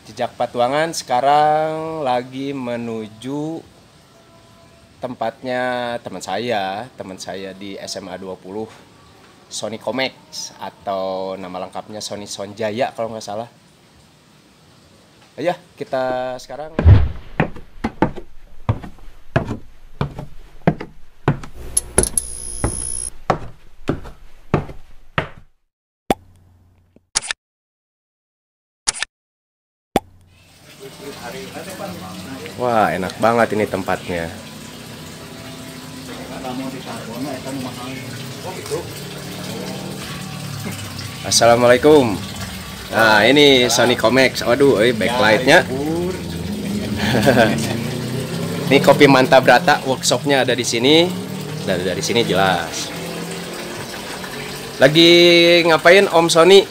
Jejak Patuangan sekarang lagi menuju tempatnya teman saya di SMA 20, Sony Comex atau nama lengkapnya Sony Sonjaya kalau nggak salah. Ya, kita sekarang. Wah, enak banget ini tempatnya. Assalamualaikum. Nah, ini Sony Comex. Waduh, backlightnya. Ini Kopi Manta Brata, workshopnya ada di sini. Dari sini jelas. Lagi ngapain Om Sony?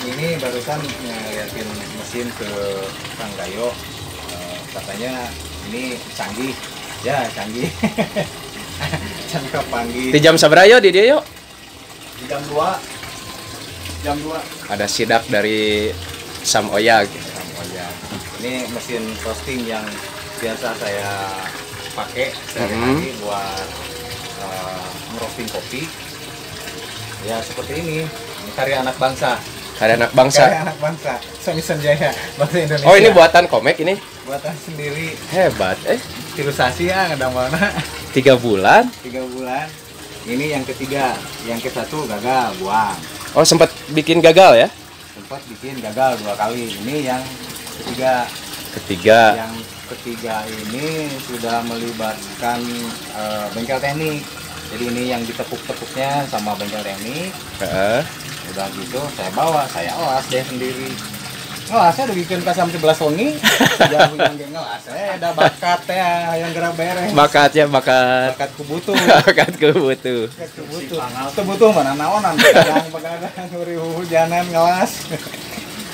Ini barusan ngeliatin mesin ke Kang Gayo. Katanya ini canggih. Ya, canggih. Canggih panggil. Di jam sabrayo di dia yuk. Di jam 2. Jam 2. Ada sidak dari Sam Oyag. Oh ya. Ini mesin roasting yang biasa saya pakai sehari-hari buat merosting kopi. Ya seperti ini. Karya anak bangsa. Karya anak bangsa. Karya anak bangsa. Sony Sonjaya bahasa Indonesia. Oh, ini buatan Comex ini. Buatan sendiri. Hebat. Ilustrasi ya ada mana? 3 bulan. 3 bulan. Ini yang ketiga, yang ke satu gagal, buang. Oh, sempat bikin gagal ya? Sempat bikin gagal 2 kali. Ini yang ketiga. Ketiga. Yang ketiga ini sudah melibatkan bengkel teknik. Jadi ini yang ditepuk-tepuknya sama bengkel teknik. Udah gitu saya bawa, saya olah deh sendiri. Ngelasnya udah bikin pas sampai 11 wengi. Jangan bilang ngelas, saya ada bakat ya yang gerak beres. Bakatnya bakat Kubutuh. bakat kebutuh. Kebutuh mana naonan pegadang hujanan ngelas.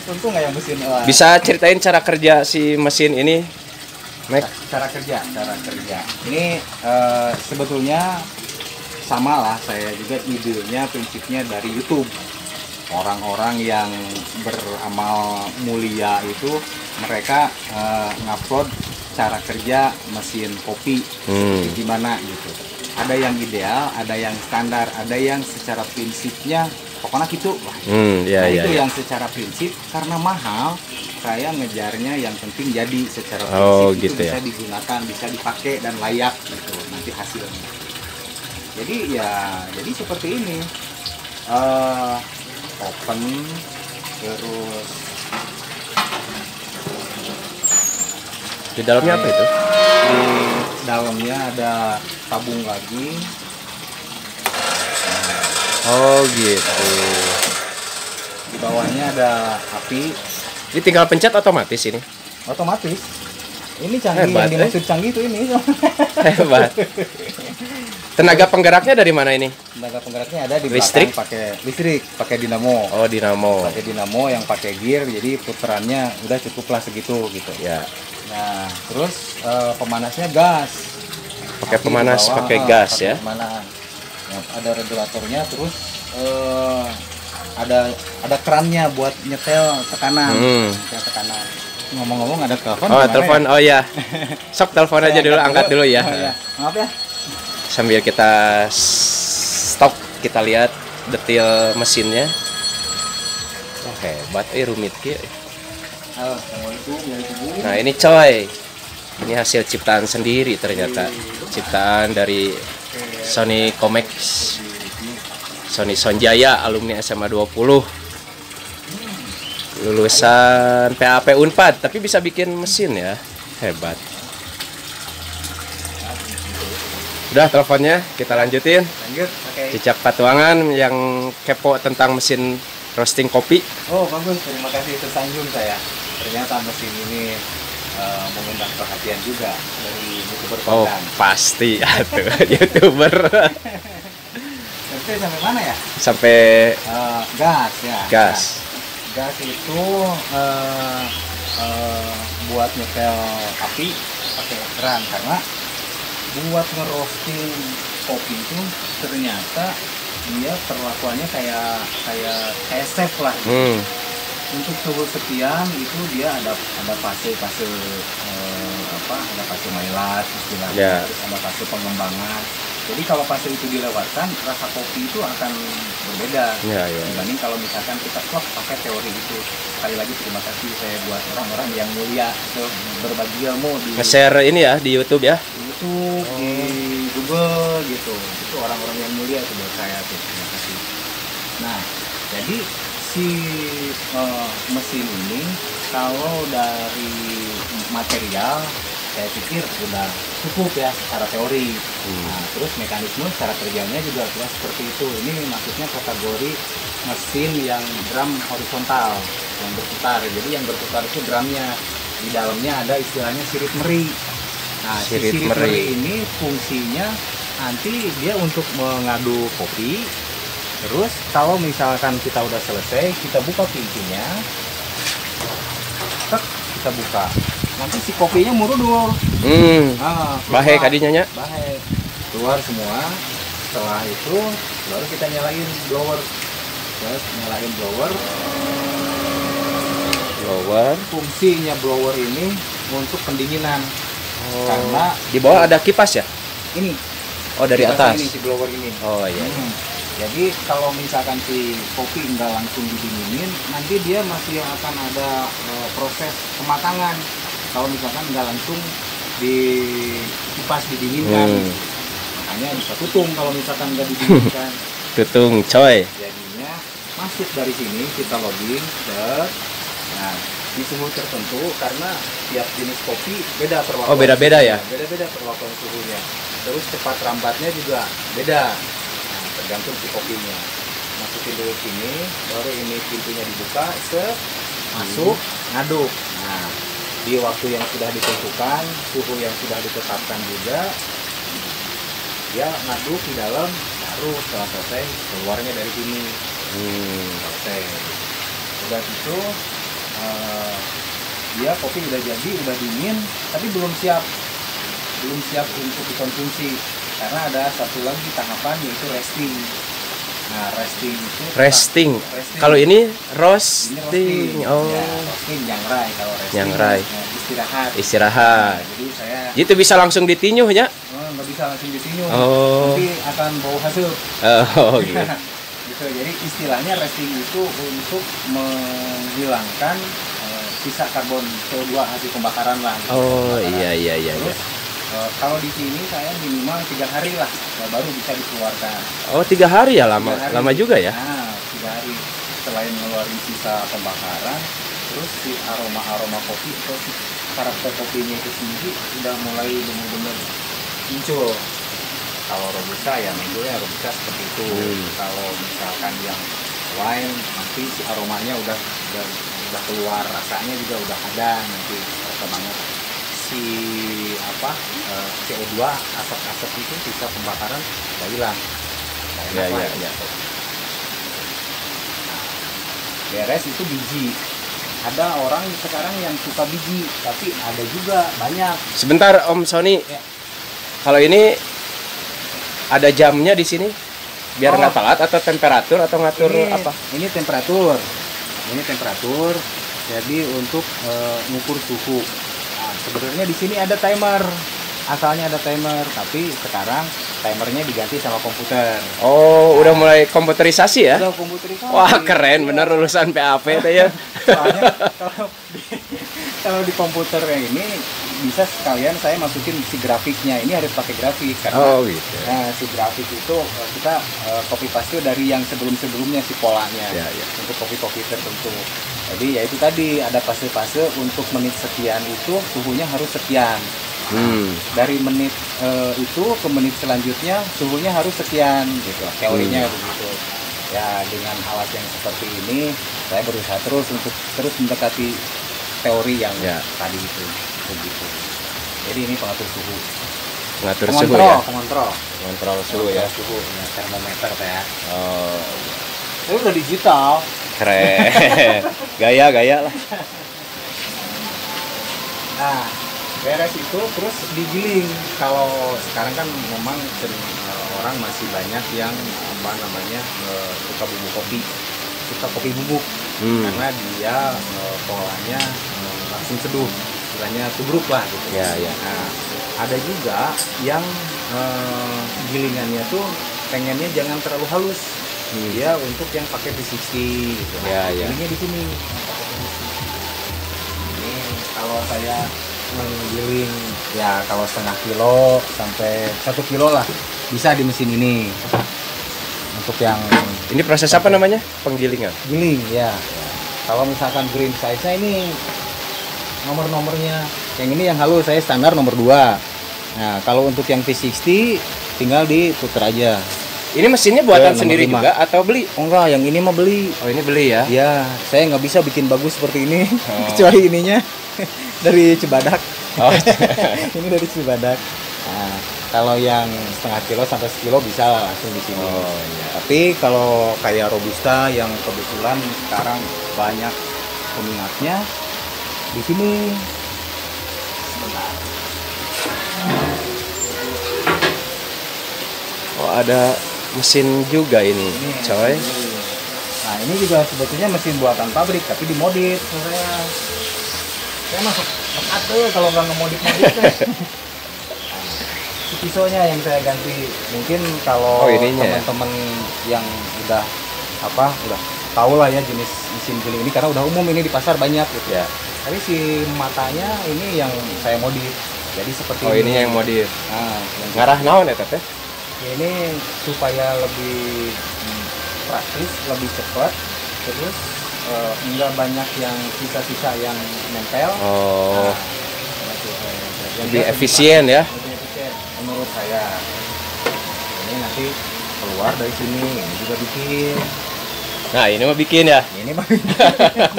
Tentu nggak yang mesin olah. Bisa ceritain cara kerja si mesin ini, Mek? Cara kerja. Ini sebetulnya sama lah, saya juga idenya prinsipnya dari YouTube. Orang-orang yang beramal mulia itu mereka ngupload cara kerja mesin kopi gimana gitu. Ada yang ideal, ada yang standar, ada yang secara prinsipnya pokoknya gitu lah. Itu yang secara prinsip karena mahal, saya ngejarnya yang penting jadi secara prinsip gitu itu bisa ya. digunakan, bisa dipakai dan layak gitu nanti hasilnya. Jadi seperti ini. Open terus Di dalamnya apa itu? di dalamnya ada tabung lagi. Oh, gitu. Di bawahnya ada api Ini tinggal pencet otomatis ini. otomatis. Ini canggih, Hebat, yang dimaksud canggih itu ini. Hebat. Tenaga penggeraknya dari mana ini? Tenaga penggeraknya ada di Listrik? belakang, pakai listrik, pakai dinamo. Oh, dinamo. Pakai dinamo yang pakai gear, jadi putarannya udah cukuplah segitu gitu. Ya. Nah, terus pemanasnya gas. Pakai Api di pemanas, bawah, pakai gas pakai ya. pemanas. Nah, ada regulatornya, terus ada kerannya buat nyetel tekanan. Nyetel tekanan. Ngomong-ngomong ada telepon. Oh, gimana telepon. ya? Oh ya. Sok telepon aja dulu, angkat dulu ya. Oh, ya. Maaf ya. Sambil kita stop, kita lihat detail mesinnya. Oh, hebat, rumit ya. Halo, assalamualaikum. Nah, ini coy. Ini hasil ciptaan sendiri ternyata. Ciptaan dari Sony Comex. Sony Sonjaya, alumni SMA 20. Lulusan PAP Unpad, tapi bisa bikin mesin ya. Hebat. Udah teleponnya, kita lanjutin. Lanjut, oke. Jejak Patuangan yang kepo tentang mesin roasting kopi. Oh, bagus. Terima kasih, tersanjung saya. Ternyata mesin ini mengundang perhatian juga dari YouTuber Oh, kondang. pasti atuh YouTuber. Sampai sampai mana ya? Sampai Gas ya. gas. Gas itu buat nyetel api pakai keran, karena buat ngerosting kopi itu ternyata dia perlakuannya kayak chef lah. Untuk suhu sekian itu dia ada fase-fase ada fase mailat istilahnya, Ya. terus ada fase pengembangan. Jadi kalau fase itu dilewatkan, rasa kopi itu akan berbeda Ya, ya. dibanding kalau misalkan kita pakai teori itu. Sekali lagi terima kasih saya buat orang-orang yang mulia itu berbagi ilmu di Nge-share ini ya di YouTube ya. YouTube, di Google gitu. Itu orang-orang yang mulia itu buat saya tuh. Terima kasih. Nah, jadi si mesin ini kalau dari material saya pikir sudah cukup ya secara teori. Nah, terus mekanisme secara kerjanya juga jelas seperti itu. Ini maksudnya kategori mesin yang drum horizontal yang berputar. Jadi yang berputar itu drumnya, di dalamnya ada istilahnya sirit meri. Nah, Sirit si sirit meri. meri ini fungsinya nanti dia untuk mengaduk kopi. Terus kalau misalkan kita udah selesai, kita buka pintunya, kita buka. Nanti si kopinya murudul. Nah, Bahe kadinya nya. Bahe. Keluar semua. Setelah itu baru kita nyalain blower. Terus nyalain blower. Blower. Fungsinya blower ini untuk pendinginan. Karena Di bawah ada kipas ya? ini Oh, dari kipas atas. ini, si blower ini. Oh iya. Jadi kalau misalkan si kopi nggak langsung didinginin, nanti dia masih akan ada proses kematangan. Kalau misalkan nggak langsung di kipas didinginkan, makanya bisa tutung kalau misalkan nggak didinginkan. Tutung coy. Jadinya masuk dari sini kita login ke, nah di suhu tertentu karena tiap jenis kopi beda perlakuan. Oh, beda-beda ya? Beda-beda perlakuan suhunya. Terus cepat rambatnya juga beda. Nah, tergantung si kopinya. Masukin dulu sini, baru ini pintunya dibuka, masuk, ngaduk. Nah, di waktu yang sudah ditentukan, suhu yang sudah ditetapkan juga, dia ngaduk di dalam, baru setelah selesai keluarnya dari sini. Selesai. Udah gitu, dia kopi udah jadi, udah dingin, tapi belum siap untuk dikonsumsi karena ada satu lagi tahapan yaitu resting. Nah, resting. Kalau ini Ini roasting. Oh. Ya, roasting nyangrai. Kalau resting Nyangrai. istirahat. Istirahat. Nah, jadi saya Itu bisa langsung ditinyuh ya? nggak bisa langsung ditinyum. Oh. Nanti akan bau hasil. Oh, gitu. Gitu. Jadi istilahnya resting itu untuk menghilangkan sisa karbon CO2 hasil pembakaran lah. Oh, iya. Terus kalau di sini saya minimal 3 hari lah baru bisa dikeluarkan. Oh, 3 hari ya, lama 3 hari. lama juga ya? Nah, 3 hari selain ngeluarin sisa pembakaran, terus si aroma kopi atau si karakter kopinya itu sendiri sudah mulai benar-benar muncul. Kalau robusta ya munculnya robusta seperti itu. Kalau misalkan yang lain nanti si aromanya udah keluar, rasanya juga udah ada, nanti terasa banget si CO2 asap-asap itu sisa pembakaran udah hilang. Ya. Beres itu biji. Ada orang sekarang yang suka biji, tapi ada juga banyak. Sebentar Om Sony. Ya. Kalau ini ada jamnya di sini biar nggak telat atau temperatur atau ngatur apa? Ini temperatur. Jadi untuk ngukur suhu. Nah, sebenarnya di sini ada timer. Asalnya ada timer, tapi sekarang timernya diganti sama komputer. Oh, udah mulai komputerisasi ya? Udah komputerisasi. Wah, keren bener lulusan PAP itu ya. Soalnya kalau di komputer yang ini bisa sekalian saya masukin si grafiknya. Ini harus pakai grafik karena gitu. nah, si grafik itu kita copy paste dari yang sebelumnya si polanya. Ya. Untuk kopi-kopi tertentu. Jadi ya itu tadi ada fase-fase untuk menit sekian itu suhunya harus sekian. Dari menit itu ke menit selanjutnya suhunya harus sekian gitu. Teorinya begitu. Ya dengan alat yang seperti ini saya berusaha terus untuk terus mendekati teori yang tadi itu begitu. Jadi ini pengatur suhu. Pengatur suhu ya. Pengontrol suhu ya. Suhu ya, termometer ya. Oh, Ini udah digital. keren. Gaya lah. Nah, beres itu terus digiling. Kalau sekarang kan memang orang masih banyak yang suka bubuk kopi, suka kopi bubuk. karena dia polanya langsung seduh, istilahnya tubruk lah gitu. Ya, ya. Nah, ada juga yang gilingannya tuh pengennya jangan terlalu halus, dia untuk yang pakai V60 gitu. Ya, ya. Gilingnya di sini. Ini kalau saya menggiling ya kalau setengah kilo sampai 1 kilo lah bisa di mesin ini. Untuk yang Ini proses apa namanya? Penggilingan. giling ya. Kalau misalkan green size-nya ini nomor-nomornya, yang ini yang halus saya standar nomor 2. Nah, kalau untuk yang V60 tinggal diputer aja. Ini mesinnya buatan Nomor sendiri 5. juga atau beli? Oh enggak, yang ini mah beli. Oh, ini beli ya. Ya, saya nggak bisa bikin bagus seperti ini Oh. kecuali ininya dari Cibadak. Oh. Ini dari Cibadak. Nah, kalau yang setengah kilo sampai sekilo bisa langsung di sini. Oh, iya. Tapi kalau kayak robusta yang kebetulan sekarang banyak peminatnya di sini. Oh, ada mesin juga ini, coy. Nah, ini juga sebetulnya mesin buatan pabrik tapi dimodif saya. Saya masuk tuh kalau nggak ngemodif-modif teh. Pisaunya yang saya ganti. Mungkin kalau Oh, ininya ya? teman-teman yang udah udah tahu lah ya jenis mesin giling ini karena udah umum ini di pasar banyak gitu. Ya. Tapi si matanya ini yang saya modif. Jadi seperti Oh, ini yang modif. Nah, Ngarah naon ya, Teh? ini supaya lebih praktis, lebih cepat, terus enggak banyak yang sisa-sisa yang nempel. Oh, Nah, yang lebih dia efisien ya. lebih efisien menurut saya. Ini nanti keluar dari sini, ini juga bikin. Nah, ini mah bikin ya. Ini mah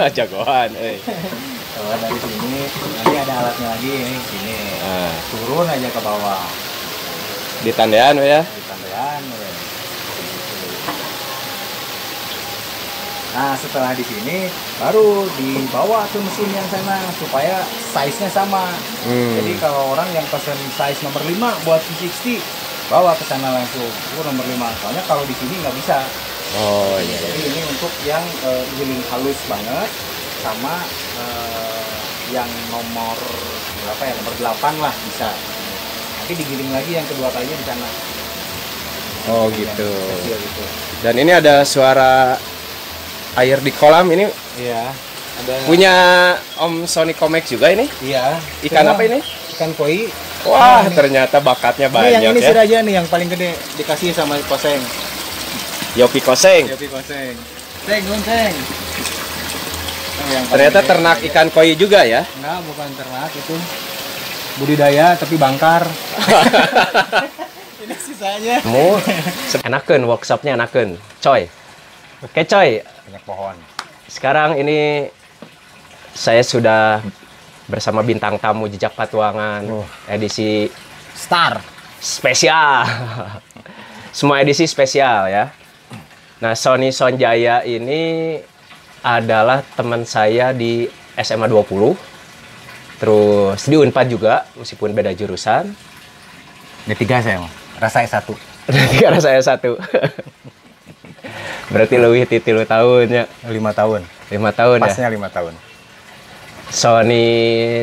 Jagoan, keluar dari sini, nanti ada alatnya lagi ini sini. Nah, Turun aja ke bawah. di tandean ya. Di tandean. Nah, setelah di sini baru dibawa ke mesin yang sana supaya size-nya sama. Jadi kalau orang yang pesen size nomor 5 buat V60 bawa ke sana langsung. Itu nomor 5. Soalnya kalau di sini nggak bisa. Oh, iya. Jadi ini untuk yang giling halus banget sama yang nomor berapa ya? Nomor 8 lah bisa. Nanti digiling lagi yang kedua kalinya di sana. Oh, Yang gitu. kecil gitu. Dan ini ada suara air di kolam ini Iya. Ada punya Om Sony Comex juga ini. Iya. Ikan apa ini? Ikan koi. Wah, Ini. ternyata bakatnya Ini yang banyak ini ya. siraja nih yang paling gede dikasih sama Koseng. Yopi Koseng. Yopi Koseng. Seng, nun seng. Yang paling Ternyata gede, ternak siraja. ikan koi juga ya. Enggak, bukan ternak itu. Budidaya tapi bangkar. Ini sisanya. Kamu enakeun workshopnya enakeun. Coy. Oke, coy. Banyak pohon. Sekarang ini saya sudah bersama bintang tamu Jejak Patuangan edisi Star. spesial. Semua edisi spesial ya. Nah, Sony Sonjaya ini adalah teman saya di SMA 20. Terus di Unpad juga, meskipun beda jurusan. D3 saya mah. Rasa S1. Karena saya satu. Berarti lebih ti 3 tahun ya. 5 tahun. 5 tahun ya. Pasnya 5 tahun. Sony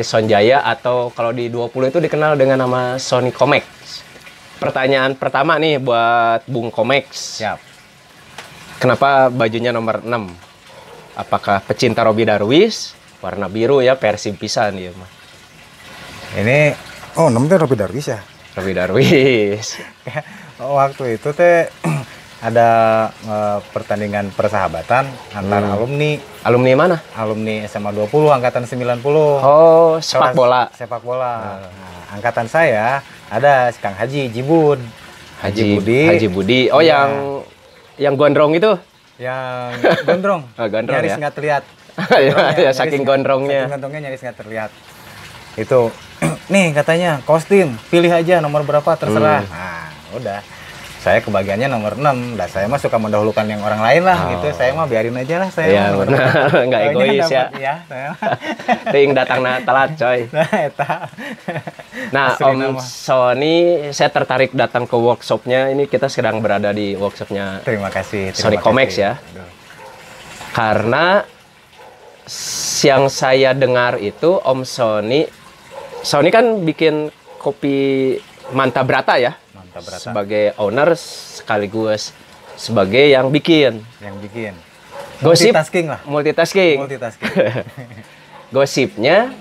Sonjaya atau kalau di 20 itu dikenal dengan nama Sony Comex. Pertanyaan pertama nih buat Bung Comex. Siap. Kenapa bajunya nomor 6? Apakah pecinta Robby Darwis? Warna biru ya, Persib pisan ya mah. Ini namanya Robby Darwis ya. Robby Darwis. Waktu itu teh ada pertandingan persahabatan antar alumni Alumni mana? SMA 20 angkatan 90. Oh, sepak bola. Sepak bola. Nah, angkatan saya ada si Kang Haji Jibun. Haji Budi. Oh, Iya. yang gondrong itu. Yang gondrong. Oh, gondrong nyaris ya. nggak terlihat. Ya, saking gondrongnya. Saking gondrongnya nyaris nggak terlihat. Itu nih katanya kostum, pilih aja nomor berapa terserah. Nah, udah. Saya kebagiannya nomor 6. Nah, saya mah suka mendahulukan yang orang lain lah gitu. Saya mah biarin aja lah saya. Iya, mah nomor benar. berapa. Nggak Soalnya egois ya. dapat, Iya, saya. Ting datang telat, coy. Nah, eta. Nah, Asli Om nama. Sony, saya tertarik datang ke workshopnya. Ini kita sedang berada di workshopnya Terima kasih. Sony Comex ya. Aduh. Karena yang saya dengar itu Om Sony kan bikin kopi Manta Brata ya, Manta Brata. sebagai owner sekaligus sebagai yang bikin. Yang bikin. Gosip, Multitasking lah. Multitasking. Gosipnya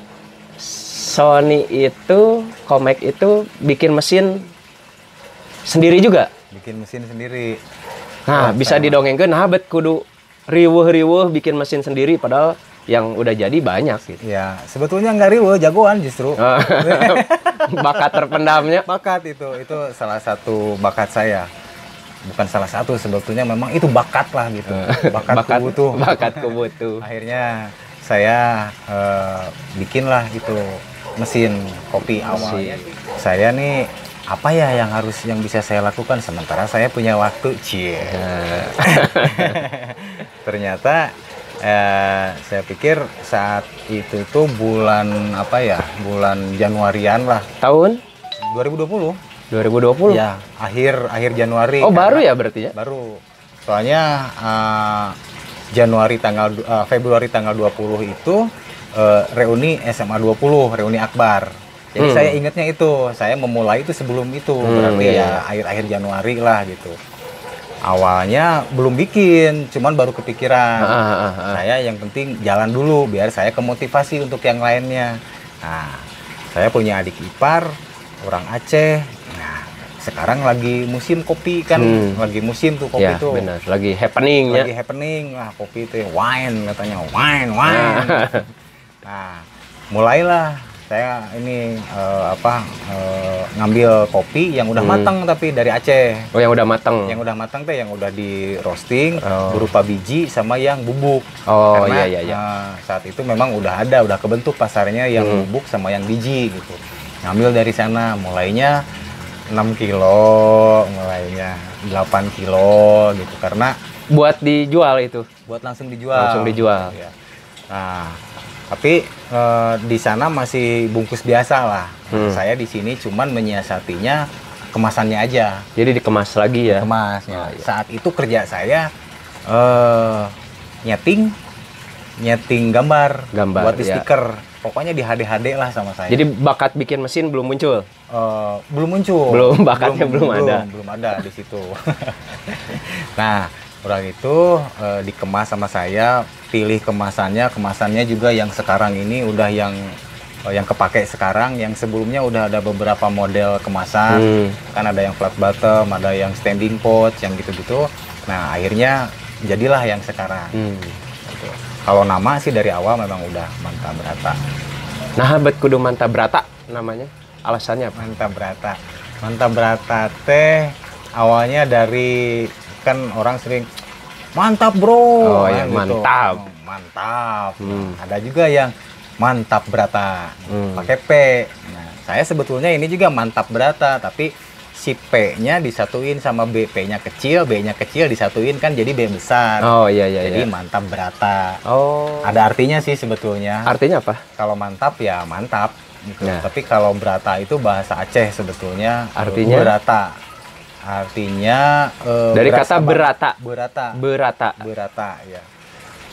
Sony itu, Komek itu bikin mesin sendiri juga. Bikin mesin sendiri. Nah, bisa didongengkeun nah bet kudu riweuh-riweuh bikin mesin sendiri padahal yang udah jadi banyak gitu. Ya, sebetulnya nggak riweuh, jagoan justru. Bakat terpendamnya. Bakat itu salah satu bakat saya. Bukan salah satu, sebetulnya memang itu bakat lah gitu. Bakatku butuh. Bakatku butuh. Akhirnya saya bikinlah itu mesin kopi awalnya. Saya nih apa ya yang bisa saya lakukan sementara saya punya waktu, cie. Ternyata saya pikir saat itu tuh bulan apa ya? Bulan Januarian lah. Tahun 2020. 2020. Ya, akhir Januari. Oh, baru ya berarti ya? Baru. Soalnya Februari tanggal 20 itu reuni SMA 20, reuni akbar. Jadi saya ingatnya itu, saya memulai itu sebelum itu, berarti ya akhir Januari lah gitu. Awalnya belum bikin, cuman baru kepikiran. Saya yang penting jalan dulu, biar saya kemotivasi untuk yang lainnya. Nah, saya punya adik ipar, orang Aceh. Nah, sekarang lagi musim kopi kan, lagi musim tuh kopi ya, tuh. Benar, lagi happening ya. Lagi happening lah kopi itu, wine katanya, wine. Nah, mulailah saya ini ngambil kopi yang udah matang tapi dari Aceh. Oh, yang udah matang. Yang udah matang teh yang udah di roasting berupa biji sama yang bubuk. Oh, karena iya. Saat itu memang udah kebentuk pasarnya yang bubuk sama yang biji gitu. Ngambil dari sana, mulainya 6 kilo, mulainya 8 kilo gitu, karena buat dijual itu. Buat langsung dijual. Langsung dijual. Ya. Nah, tapi di sana masih bungkus biasa lah. Saya di sini cuman menyiasatinya kemasannya aja. Jadi dikemas lagi ya? Kemasnya. Iya. Saat itu kerja saya nyeting gambar buat di stiker. Pokoknya di HD lah sama saya. Jadi bakat bikin mesin belum muncul? Belum muncul. Bakatnya belum ada. Belum ada di situ. Nah, orang itu dikemas sama saya, pilih kemasannya juga yang sekarang ini udah yang kepake sekarang, yang sebelumnya udah ada beberapa model kemasan, kan ada yang flat bottom, ada yang standing pot, yang gitu-gitu. Nah, akhirnya jadilah yang sekarang. Gitu. Kalau nama sih dari awal memang udah Manta Brata. Nah, bet kudu Manta Brata namanya, alasannya apa? Manta Brata teh awalnya dari, kan orang sering mantap bro. Oh ya, gitu. Mantap. Ada juga yang Mantap Brata, pakai P. Nah, saya sebetulnya ini juga Mantap Brata, tapi si P-nya disatuin sama B-nya kecil, B-nya kecil disatuin kan jadi B besar. Oh iya. Jadi Mantap Brata. Oh. Ada artinya sih sebetulnya. Artinya apa? Kalau mantap ya mantap gitu. Nah. Tapi kalau Brata itu bahasa Aceh sebetulnya. Artinya? Berata. Artinya dari kata berata. Berata ya.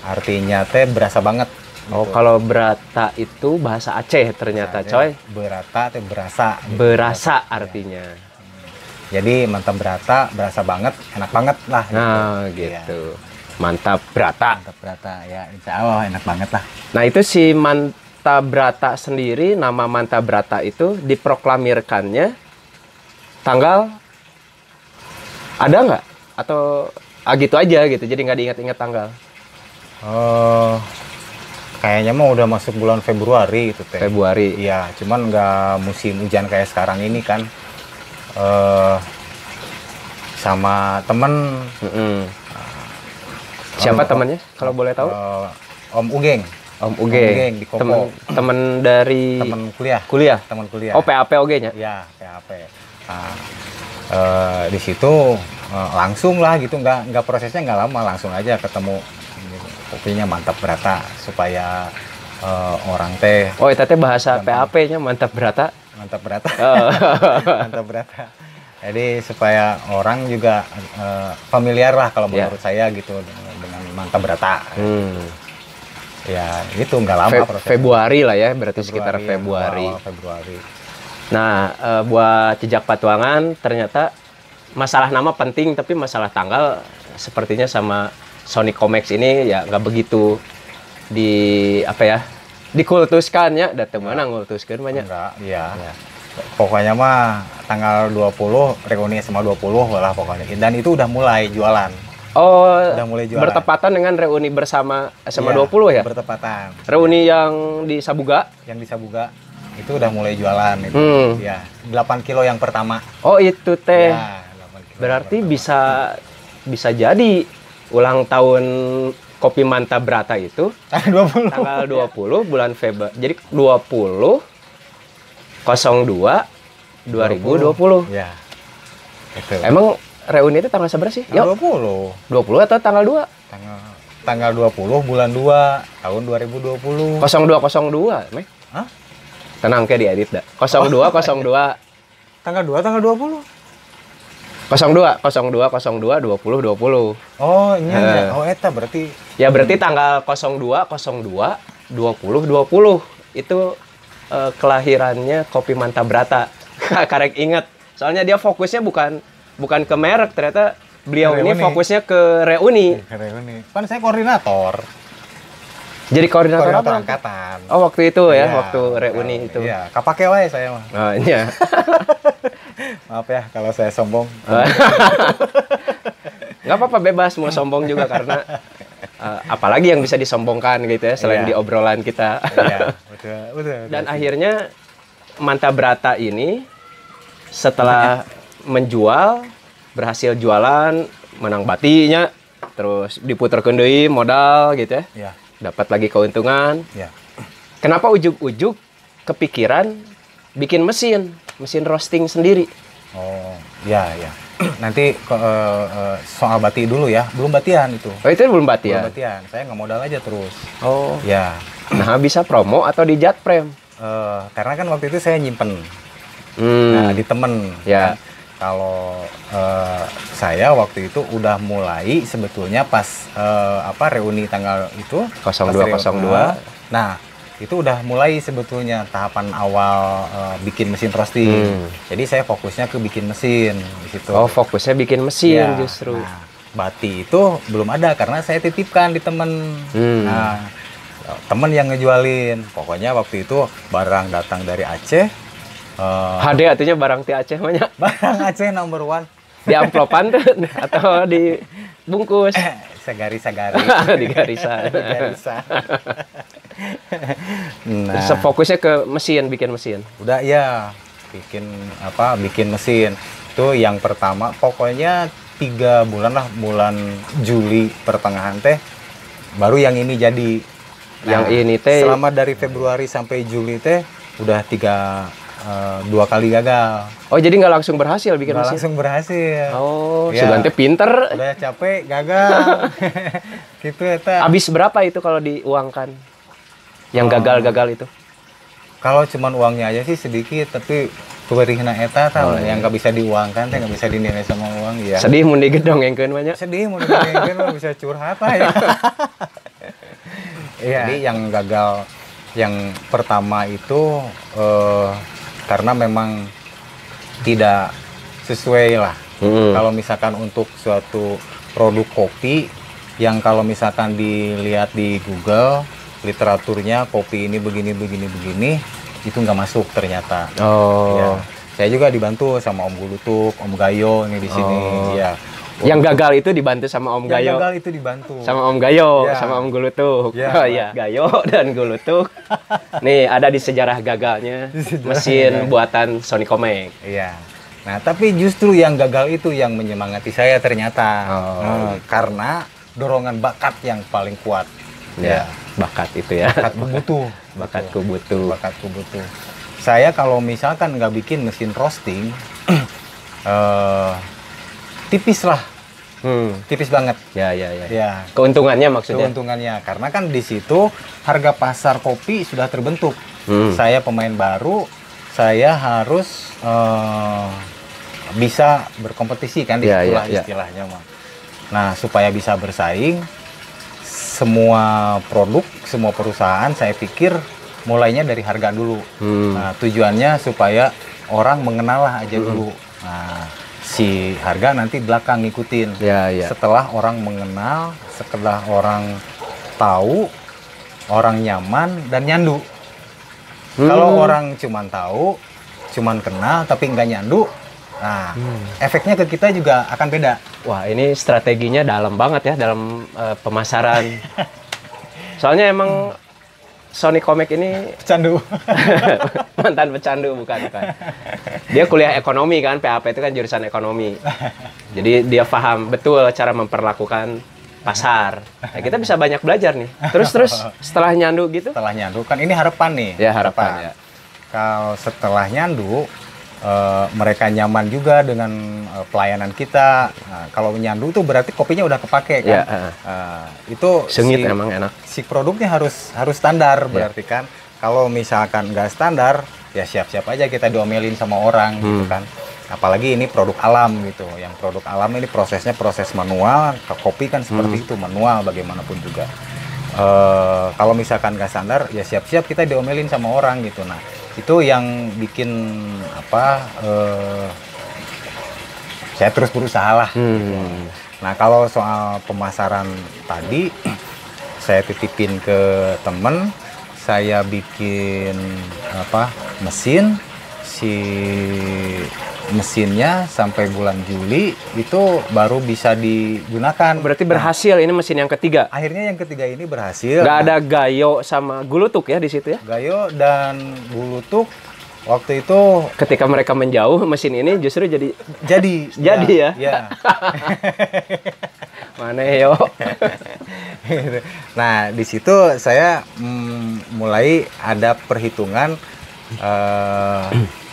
Artinya teh berasa banget. Oh, gitu. kalau berata itu bahasa Aceh ternyata, coy. Berata teh berasa. Gitu. Berasa artinya. Ya. Jadi Mantap Brata berasa banget, enak banget lah. Nah, gitu. Ya. Mantap Brata. Mantap Brata ya, insya Allah enak banget lah. Nah, itu si Manta Brata sendiri, nama Manta Brata itu diproklamirkannya tanggal ada nggak? Atau gitu aja gitu, jadi nggak diingat-ingat tanggal? Kayaknya mah udah masuk bulan Februari itu teh. Februari. Iya, cuman nggak musim hujan kayak sekarang ini kan. Sama temen. Siapa temannya kalau boleh tahu? Om Ugeng. Om Ugeng di Kopo. Temen dari temen kuliah. Temen kuliah. Oh, PAP Oge-nya? Iya, PAP. Nah, di situ langsung lah gitu, nggak prosesnya nggak lama, langsung aja ketemu kopinya Mantap Brata supaya orang teh. Oh, itu teh bahasa PAP-nya Mantap Brata. Mantap Brata. Mantap Brata. Jadi supaya orang juga familiar lah kalau menurut saya gitu dengan Mantap Brata. Ya, itu nggak lama prosesnya. Februari lah ya, berarti sekitar Februari. Awal Februari. Nah, buat Jejak Patuangan ternyata masalah nama penting, tapi masalah tanggal sepertinya sama Sony Comex ini ya nggak begitu dikultuskan ya. Datang mana ngultuskan banyak. Enggak, iya. Ya. Pokoknya mah tanggal 20 reuni SMA 20 lah pokoknya. Dan itu udah mulai jualan. Oh, udah mulai jualan. Bertepatan dengan reuni bersama SMA ya, 20 ya? Bertepatan. Reuni yang di Sabuga? Yang di Sabuga. Itu udah mulai jualan itu. Ya, 8 kilo yang pertama. Oh, itu teh. Ya, 8 kilo. Berarti bisa jadi ulang tahun Kopi Manta Brata itu tanggal 20 bulan Februari. Jadi 20/02/2020. Ya. Itu. Emang reuni itu tanggal seberapa sih? Tanggal 20. 20 atau tanggal 2? Tanggal 20 bulan 2 tahun 2020. 0202, Mek. Hah? Tenang kayak diedit dah. 0202. Tanggal 2 tanggal 20. 02/02/2020. Oh, iya. Oh, eta berarti. Ya berarti tanggal 02/02/2020 itu kelahirannya Kopi Manta Brata. Karek inget. Soalnya dia fokusnya bukan ke merek, ternyata beliau ini fokusnya ke reuni. Kan saya koordinator. Jadi koordinator apa? Angkatan. Oh, waktu itu ya, waktu reuni itu. Iya, kapake wae saya mah. Oh, iya. Maaf ya kalau saya sombong. Nggak apa-apa, bebas mau sombong juga karena apalagi yang bisa disombongkan gitu ya selain di obrolan kita. Iya, betul. Dan akhirnya Manta Brata ini setelah menjual, berhasil jualan, menang batinya, terus diputerkeun deui modal gitu ya. Iya. Dapat lagi keuntungan. Iya. Kenapa ujug-ujug kepikiran bikin mesin roasting sendiri? Oh, ya. Nanti soal bati dulu ya, belum batian itu. Oh, itu belum batian? Belum batian, saya nggak modal aja terus. Oh. Ya. Nah, bisa promo atau di Jatprem? Karena kan waktu itu saya nyimpen. Nah, di temen. Ya. Kalau saya waktu itu udah mulai sebetulnya pas reuni tanggal itu 02/02. Nah, itu udah mulai sebetulnya tahapan awal bikin mesin roasting. Jadi saya fokusnya ke bikin mesin di situ. Oh, fokusnya bikin mesin ya, justru. Nah, bati itu belum ada karena saya titipkan di temen. Nah, temen yang ngejualin. Pokoknya waktu itu barang datang dari Aceh. HD artinya barang ti Aceh banyak. Barang Aceh nomor 1. Di amplopan tuh atau di bungkus? Sagari. Di garisan. Nah, fokusnya ke mesin, bikin mesin. Udah ya, bikin mesin. Itu yang pertama, pokoknya 3 bulan lah, bulan Juli pertengahan teh baru yang ini jadi. Yang ini teh selama dari Februari sampai Juli teh udah 2 kali gagal. Oh, jadi nggak langsung berhasil bikin mesin? Langsung berhasil. Oh, ya. Sugante pinter. Udah capek, gagal. Gitu eta. Habis berapa itu kalau diuangkan? Yang gagal-gagal itu? Kalau cuman uangnya aja sih sedikit, tapi keberihna eta yang nggak bisa diuangkan, nggak bisa dinilai sama uang. Ya. Sedih mun digedongengkeun banyak. Sedih mun digedongengkeun mah bisa curhat ya. Iya. Jadi yang gagal yang pertama itu karena memang tidak sesuai lah. Kalau misalkan untuk suatu produk kopi yang kalau misalkan dilihat di Google literaturnya kopi ini begini itu nggak masuk ternyata. Oh. Ya. Saya juga dibantu sama Om Gulutuk, Om Gayo ini di sini. Ya. Yang gagal itu dibantu sama Om Gayo. Yang gagal itu dibantu. Sama Om Gayo, ya. sama Om Gulutuk. Ya. Oh iya, Gayo dan Gulutuk. Nih, ada di sejarah gagalnya mesin buatan Sony Comex. Iya. Nah, tapi justru yang gagal itu yang menyemangati saya ternyata. Karena dorongan bakat yang paling kuat. Ya, bakat itu ya. Bakatku butuh. Saya kalau misalkan nggak bikin mesin roasting, tipis lah. Tipis banget. Ya. Keuntungannya maksudnya? Keuntungannya. Karena kan di situ harga pasar kopi sudah terbentuk. Saya pemain baru, saya harus bisa berkompetisi kan di istilahnya mah. Nah, supaya bisa bersaing, semua produk, semua perusahaan saya pikir mulainya dari harga dulu. Nah, tujuannya supaya orang mengenal lah aja dulu. Nah, si harga nanti belakang ngikutin. Setelah orang mengenal, setelah orang tahu, orang nyaman dan nyandu. Kalau orang cuman tahu, cuman kenal tapi nggak nyandu, nah efeknya ke kita juga akan beda. Wah, ini strateginya dalam banget ya dalam pemasaran. Soalnya emang Sony Comic ini Candu. mantan pecandu bukan. Dia kuliah ekonomi kan, PAP itu kan jurusan ekonomi. Jadi dia paham betul cara memperlakukan pasar. Nah, kita bisa banyak belajar nih. Terus setelah nyandu gitu? Setelah nyandu kan ini harapan nih. Ya, harapan. Ya. Kalau setelah nyandu mereka nyaman juga dengan pelayanan kita. Nah, kalau nyandu tuh berarti kopinya udah kepake kan. Itu sengit emang enak. Si produknya harus standar berarti kan. Kalau misalkan nggak standar, ya siap-siap aja kita diomelin sama orang gitu kan. Apalagi ini produk alam gitu. Yang produk alam ini prosesnya proses manual. Kopi kan seperti itu, manual bagaimanapun juga. Kalau misalkan nggak standar, ya siap-siap kita diomelin sama orang gitu. Nah, itu yang bikin saya terus berusaha lah. Nah, kalau soal pemasaran tadi, saya titipin ke temen, saya bikin mesin, si mesinnya sampai bulan Juli itu baru bisa digunakan. Berarti berhasil ini mesin yang ketiga. Akhirnya yang ketiga ini berhasil. Nggak ada gayo sama gulutuk ya di situ ya? Gayo dan gulutuk waktu itu ketika mereka menjauh, mesin ini justru jadi ya. Mana yo? Nah, di situ saya mulai ada perhitungan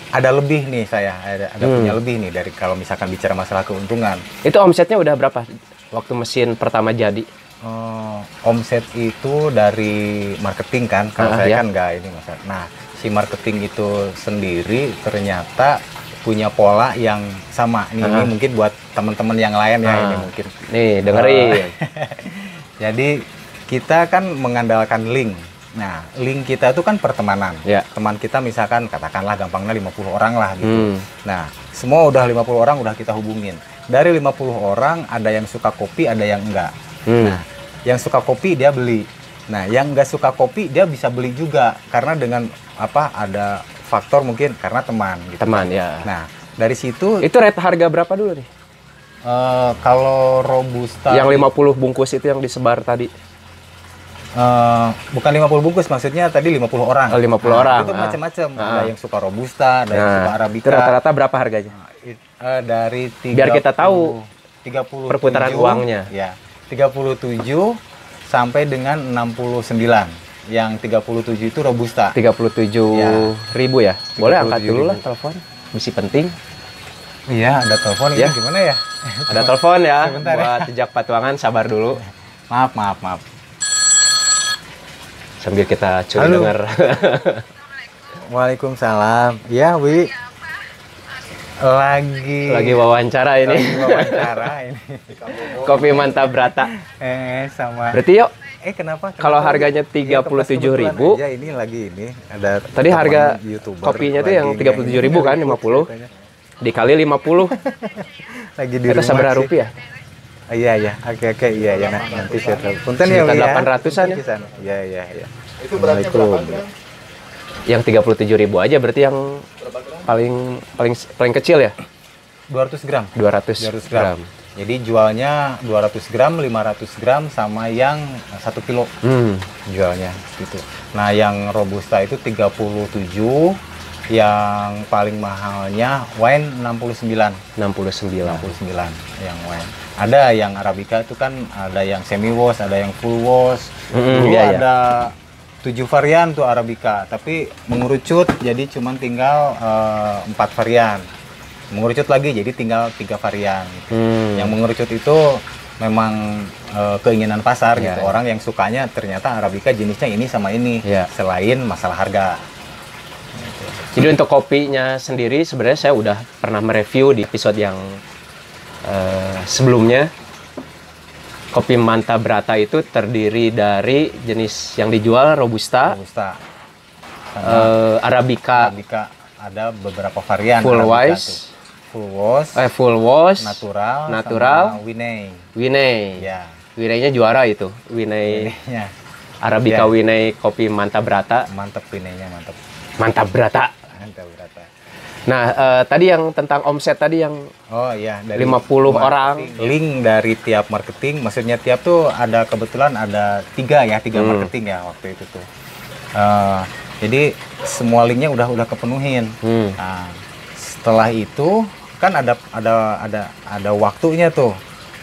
ada lebih nih saya, ada punya lebih nih dari kalau misalkan bicara masalah keuntungan. Itu omsetnya udah berapa waktu mesin pertama jadi? Omset itu dari marketing kan, kalau saya kan nggak ini masalah. Nah, si marketing itu sendiri ternyata punya pola yang sama. Ini mungkin buat teman-teman yang lain ya ini mungkin. Nih, dengerin. Jadi kita kan mengandalkan link. Nah, link kita itu kan pertemanan. Teman kita misalkan katakanlah gampangnya 50 orang lah gitu. Nah, semua udah 50 orang udah kita hubungin. Dari 50 orang ada yang suka kopi, ada yang enggak. Nah, yang suka kopi dia beli. Nah, yang enggak suka kopi dia bisa beli juga karena dengan ada faktor mungkin karena teman gitu. Teman ya. Nah, dari situ itu rate harga berapa dulu nih? Kalau Robusta yang 50 bungkus itu yang disebar tadi. Bukan 50 bungkus, maksudnya tadi 50 orang. 50 orang. Itu macam-macam. Ada yang suka Robusta, ada yang suka Arabica. Rata-rata berapa harganya? Dari 30, biar kita tahu 30 perputaran uangnya. Ya, 37 sampai dengan 69. Yang 37 itu Robusta. 37.000 ya? Boleh angkat dulu lah telepon. Misi penting. Iya, ada telepon ya. Gimana ya? Ada telepon ya. Sebentar, buat jejak patuangan, sabar dulu. Maaf. Sambil kita curi dengar. Waalaikumsalam. Ya, Wi. Lagi wawancara ini. Kopi Mantap Brata. Sama. Berarti yuk. Kenapa? Kalau harganya 37.000. Ya, ini lagi ini ada. Tadi harga kopinya tuh yang 37.000 kan, 50. Dikali 50. Lagi di rumah. Itu seberapa rupiah? Iya. Oke, iya ya. Nanti saya tahu. Punten ya, 800-an ya. Iya. Itu berarti berapa? Yang 37.000 aja berarti yang paling kecil ya? 200 gram. 200 gram. Jadi jualnya 200 gram, 500 gram sama yang 1 kilo. Jualnya gitu. Nah, yang Robusta itu 37, yang paling mahalnya wine 69 yang wine. Ada yang Arabica itu kan ada yang semi wash, ada yang full wash. Dulu ada 7 varian tuh Arabica, tapi mengerucut jadi cuma tinggal 4 varian. Mengerucut lagi jadi tinggal 3 varian. Yang mengerucut itu memang keinginan pasar gitu. Orang yang sukanya ternyata Arabica jenisnya ini sama ini, selain masalah harga. Jadi untuk kopinya sendiri sebenarnya saya udah pernah mereview di episode yang sebelumnya. Kopi Manta Brata itu terdiri dari jenis yang dijual Robusta, Robusta. Arabica, Arabica ada beberapa varian. Full Arabica Wise, tuh. Full Wash, Full Wash, natural, natural, sama Winey. Winey. Ya. Winey-nya juara itu. Winey Ya. Arabica Ya. Winey Kopi Manta Brata. Mantap Winey-nya, mantap. Mantap Brata. Mantap berapa? Nah, tadi yang tentang omset tadi yang Oh iya, dari 50 marketing. orang. Link dari tiap marketing, maksudnya tiap tuh ada kebetulan ada tiga marketing ya waktu itu tuh. Jadi semua linknya udah kepenuhin. Nah, setelah itu kan ada waktunya tuh.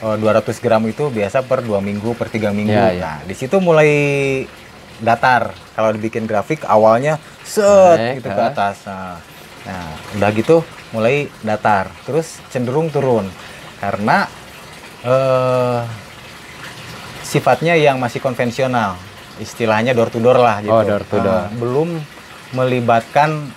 200 gram itu biasa per 2 minggu, per 3 minggu. Ya, ya. Nah, di situ mulai datar. Kalau dibikin grafik awalnya set Naik, gitu ke atas. Nah, udah gitu mulai datar, terus cenderung turun karena sifatnya yang masih konvensional, istilahnya door to door lah gitu. Oh, door to door. Belum melibatkan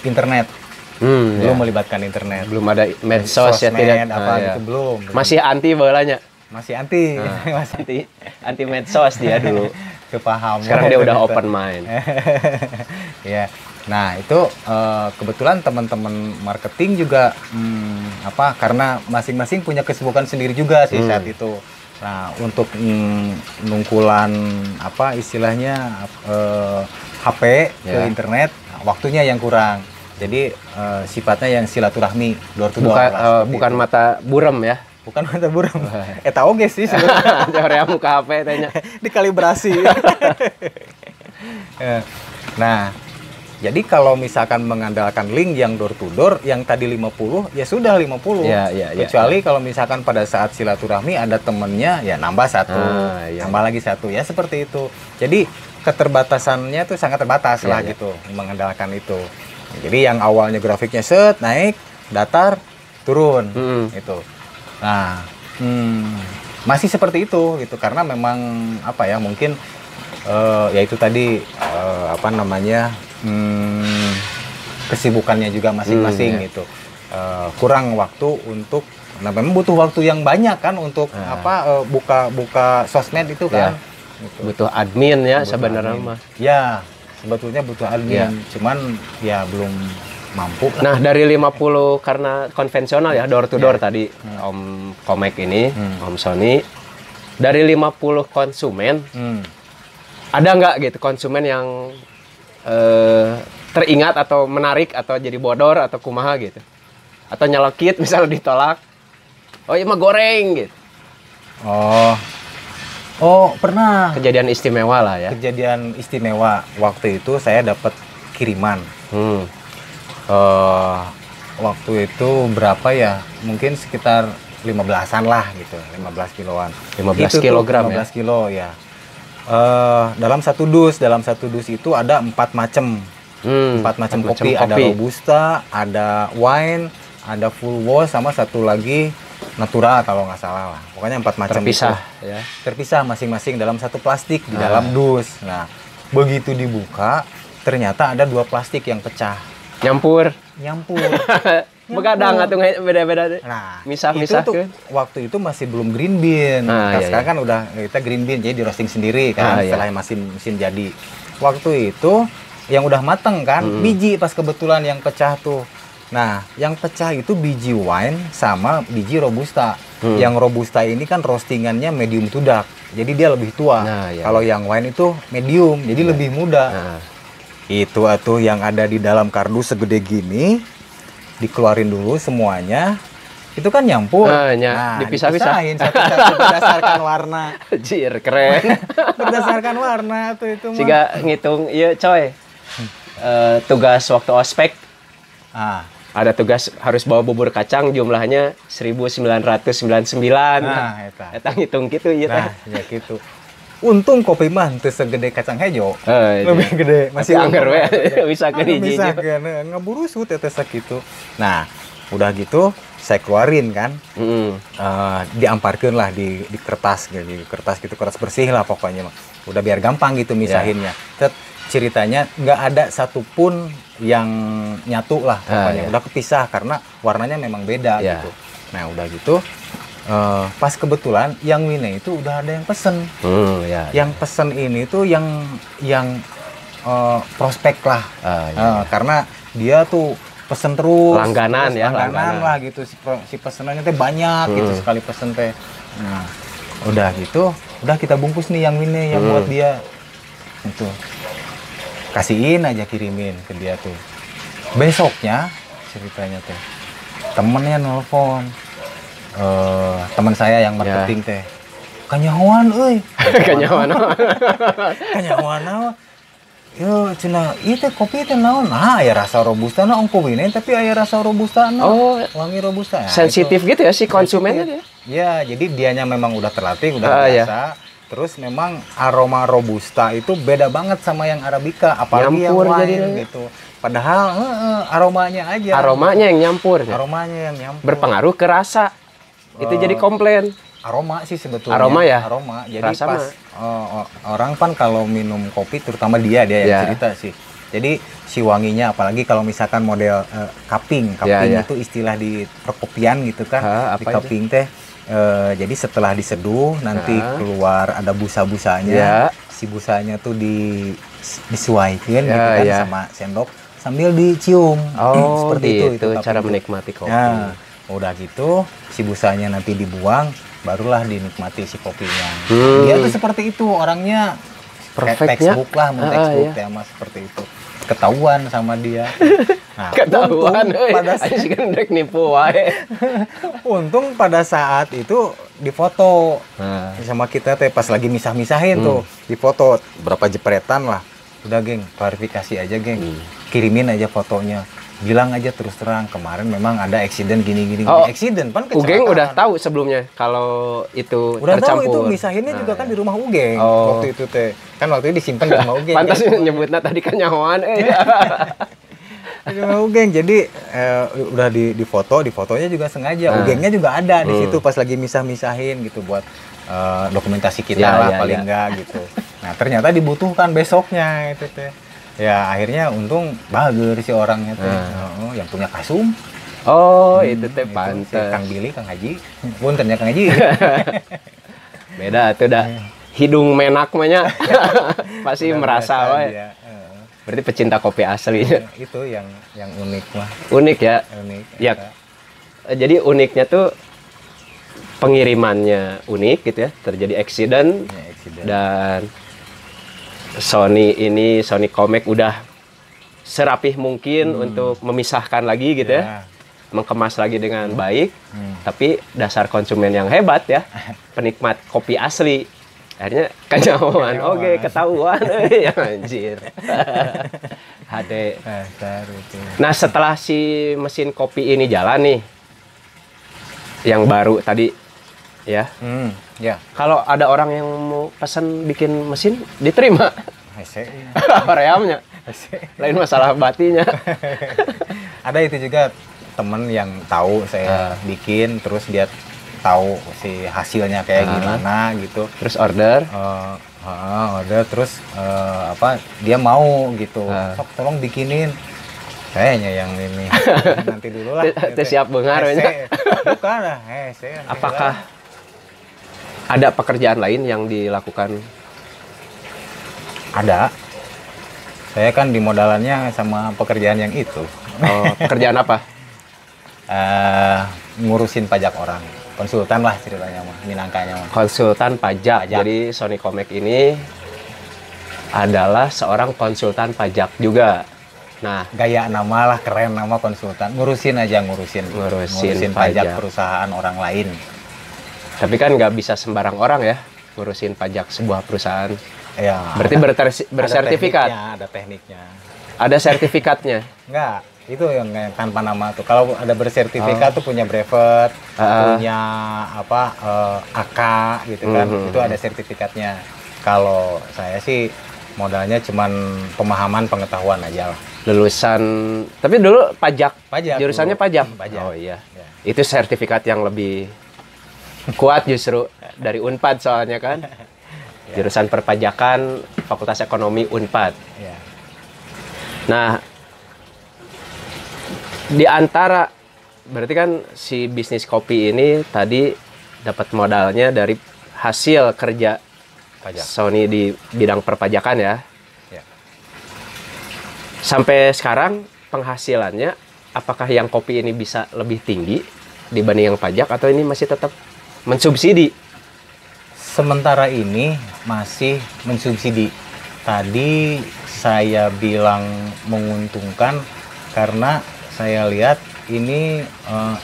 internet, belum melibatkan internet, Belum ada medsos ya, sosmed, tidak apa ya. gitu belum. Masih anti bolanya. Masih anti, Anti masih anti medsos dia dulu. kepaham. Sekarang dia udah open mind. Ya. Nah, itu kebetulan teman-teman marketing juga karena masing-masing punya kesibukan sendiri juga sih saat itu. Nah, untuk nungkulan istilahnya HP ke internet, waktunya yang kurang. Jadi sifatnya yang silaturahmi door to door. Bukan mata buram ya. Bukan mata buram. Eta oge sih sebenarnya. Korea muka HP tanya. Dikalibrasi. Nah, jadi kalau misalkan mengandalkan link yang door to door yang tadi 50, ya sudah 50. Ya. Kecuali kalau misalkan pada saat silaturahmi ada temennya, ya nambah satu, tambah lagi satu, ya seperti itu. Jadi keterbatasannya tuh sangat terbatas lah gitu, mengandalkan itu. Jadi yang awalnya grafiknya set, naik, datar, turun, gitu. Nah, masih seperti itu gitu, karena memang mungkin ya itu tadi kesibukannya juga masing-masing gitu. Kurang waktu untuk, memang butuh waktu yang banyak kan untuk buka sosmed itu kan. Gitu. Butuh admin ya sebenarnya mah. Ya, sebetulnya butuh admin, cuman ya belum mampu. Nah, dari 50 karena konvensional ya, door to door tadi Om Komek ini, Om Sony, dari 50 konsumen, ada nggak gitu konsumen yang teringat atau menarik atau jadi bodor atau kumaha gitu? Atau nyelekit misalnya ditolak, oh iya mah goreng gitu. Oh, pernah. Kejadian istimewa lah ya. Kejadian istimewa. Waktu itu saya dapat kiriman. Waktu itu berapa ya? Mungkin sekitar 15-an lah gitu, 15 kiloan. 15 kilogram 15 kilo ya. Dalam satu dus itu ada 4 macam. 4 macam kopi. Ada Robusta, ada wine, ada full wash, sama satu lagi natural kalau nggak salah lah. Pokoknya 4 macam terpisah itu. ya. Terpisah masing-masing dalam satu plastik di dalam dus. Nah, begitu dibuka ternyata ada 2 plastik yang pecah. Nyampur. Begadang atau beda-beda. Nah, misah-misah itu tuh, waktu itu masih belum green bean. Sekarang kan udah kita green bean, jadi di roasting sendiri kan setelah mesin jadi. Waktu itu yang udah mateng kan, biji pas kebetulan yang pecah tuh. Nah, yang pecah itu biji wine sama biji robusta. Yang robusta ini kan roastingannya medium to dark, jadi dia lebih tua. Kalau yang wine itu medium, jadi lebih muda. Itu yang ada di dalam kardus segede gini, dikeluarin dulu semuanya. Itu kan nyampur. Dipisah-pisahin satu-satu berdasarkan warna. Jir, keren. Berdasarkan warna tuh itu mah. Siga ngitung, iya coy. Tugas waktu ospek. Ada tugas harus bawa bubur kacang, jumlahnya 1999. Eta ngitung gitu ya. Nah, ya gitu. Untung kopi mah teu segede kacang hejo. Lebih gede, masih anggar we bisa ke hiji. Bisa ngeburu sut eta sakitu. Nah, udah gitu saya keluarin kan. Diamparkeun lah di kertas gitu, kertas bersih lah pokoknya mah. Udah biar gampang gitu misahinnya. Ceritanya nggak ada satupun yang nyatu lah pokoknya. Udah kepisah karena warnanya memang beda gitu. Nah, udah gitu pas kebetulan yang Wine itu udah ada yang pesen. Ya. Yang pesen ini tuh yang prospek lah. Karena dia tuh pesen terus. Langganan ya, langganan lah gitu. Si pesenannya teh banyak gitu sekali pesen teh. Nah, udah gitu, udah kita bungkus nih yang Wine yang buat dia. Itu. Kasihin aja, kirimin ke dia tuh. Besoknya ceritanya teh temennya nelfon, teman saya yang marketing teh, kanyahoan euy. Kanyahoan. Kanyahoan naon? Yo cenah ieu teh kopi teh naon? Nah, aya rasa robusta na ongko Wine tapi aya rasa robusta na. Oh, wangi robusta. Nah, sensitif gitu ya si konsumennya dia. Ya, jadi dianya memang udah terlatih, udah biasa. Ya. Terus memang aroma robusta itu beda banget sama yang arabica, apalagi nyampur yang wine gitu. Padahal aromanya aja. Aromanya yang nyampur. Aromanya yang nyampur. Berpengaruh ke rasa. Itu jadi komplain. Aroma sih sebetulnya. Aroma ya? Aroma. Jadi rasa pas orang kan kalau minum kopi, terutama dia yang cerita sih. Jadi si wanginya, apalagi kalau misalkan model cupping itu istilah di perkopian gitu kan. Di cupping teh. Jadi setelah diseduh nanti keluar ada busa-busanya. Si busanya tuh disuaikan gitu kan sama sendok sambil dicium. Seperti itu cara menikmati kopi. Nah, udah gitu si busanya nanti dibuang, barulah dinikmati si kopinya. Dia tuh seperti itu orangnya. Perfectnya. Textbook lah, textbook tema seperti itu. Ketahuan sama dia. Nah, ketahuan pada saat rek nipu wae. Untung pada saat itu difoto sama kita teh pas lagi misah-misahin tuh, difoto berapa jepretan lah. Udah geng, klarifikasi aja geng. Kirimin aja fotonya. Bilang aja terus terang kemarin memang ada accident gini-gini. Accident kan kecelakaan. Ugeng udah tahu sebelumnya kalau itu udah tercampur. Udah tahu itu misahinnya juga kan di rumah Ugeng waktu itu teh. Kan waktu itu disimpan di rumah Ugeng. Pantas nyebutnya tadi kan nyahoan di rumah Ugeng. Jadi udah di fotonya juga sengaja. Ugengnya juga ada di situ pas lagi misah-misahin gitu buat dokumentasi kita paling enggak gitu. Nah, ternyata dibutuhkan besoknya itu teh. Ya akhirnya untung bager si orangnya tuh, yang punya kasum. Itu teh pantes. Si Kang Billy, Kang Haji, puntennya Kang Haji. Beda tuh dah. Hidung menak mahnya pasti merasa wae. Berarti pecinta kopi asli. Itu yang unik mah. Unik ya. Unik. Ya. Jadi uniknya tuh pengirimannya unik gitu ya. Terjadi accident. Dan Sony Comex udah serapih mungkin untuk memisahkan lagi gitu ya. Mengemas lagi dengan baik. Tapi dasar konsumen yang hebat ya. Penikmat kopi asli. Akhirnya kanyahoan. Oke, ketahuan. Ya anjir. HD. Nah, setelah si mesin kopi ini jalan nih. Yang baru tadi ya. Kalau ada orang yang mau pesan bikin mesin, diterima. Reamnya. Lain masalah batinya. Ada itu juga temen yang tahu saya bikin, terus dia tahu si hasilnya kayak gimana gitu. Terus order. Order terus dia mau gitu. Sok tolong bikinin. Kayaknya yang ini nanti dulu lah. Siap bengar. Bukan lah. Apakah ada pekerjaan lain yang dilakukan? Ada. Saya kan di modalannya sama pekerjaan yang itu. Pekerjaan apa? Ngurusin pajak orang. Konsultan lah ceritanya mah, minangkanya mah. Konsultan pajak. Jadi Sony Comex ini adalah seorang konsultan pajak juga. Nah, gaya nama lah, keren nama konsultan. Ngurusin pajak perusahaan orang lain. Tapi kan nggak bisa sembarang orang ya ngurusin pajak sebuah perusahaan. Ya. Berarti bersertifikat. Ada tekniknya. Ada sertifikatnya. Enggak, itu yang tanpa nama tuh. Kalau ada bersertifikat tuh punya brevet, punya AK gitu kan. Itu ada sertifikatnya. Kalau saya sih modalnya cuman pemahaman pengetahuan aja lah. Lulusan, tapi dulu pajak jurusannya dulu. pajak. Oh iya. Itu sertifikat yang lebih kuat justru dari Unpad soalnya kan. Jurusan perpajakan Fakultas Ekonomi Unpad. Nah, di antara berarti kan si bisnis kopi ini tadi dapat modalnya dari hasil kerja Pajak. Sony di bidang perpajakan ya. Ya. Sampai sekarang penghasilannya, apakah yang kopi ini bisa lebih tinggi dibanding yang pajak atau ini masih tetap mensubsidi? Sementara ini masih mensubsidi. Tadi saya bilang menguntungkan karena saya lihat ini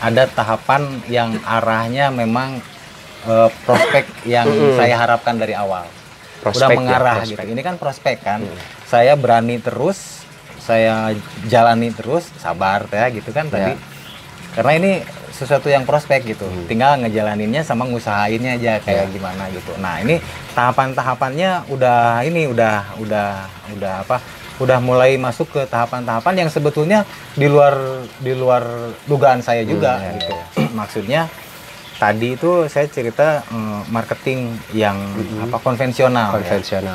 ada tahapan yang arahnya memang prospek yang saya harapkan dari awal. Udah Prospek mengarah ya, prospek. gitu. Ini kan prospek kan. Saya berani terus, saya jalani terus, sabar ya gitu kan tadi. Karena ini sesuatu yang prospek gitu. Tinggal ngejalaninnya sama ngusahainnya aja kayak gimana gitu. Nah, ini tahapan-tahapannya udah mulai masuk ke tahapan-tahapan yang sebetulnya di luar dugaan saya juga gitu. Maksudnya tadi itu saya cerita marketing yang konvensional.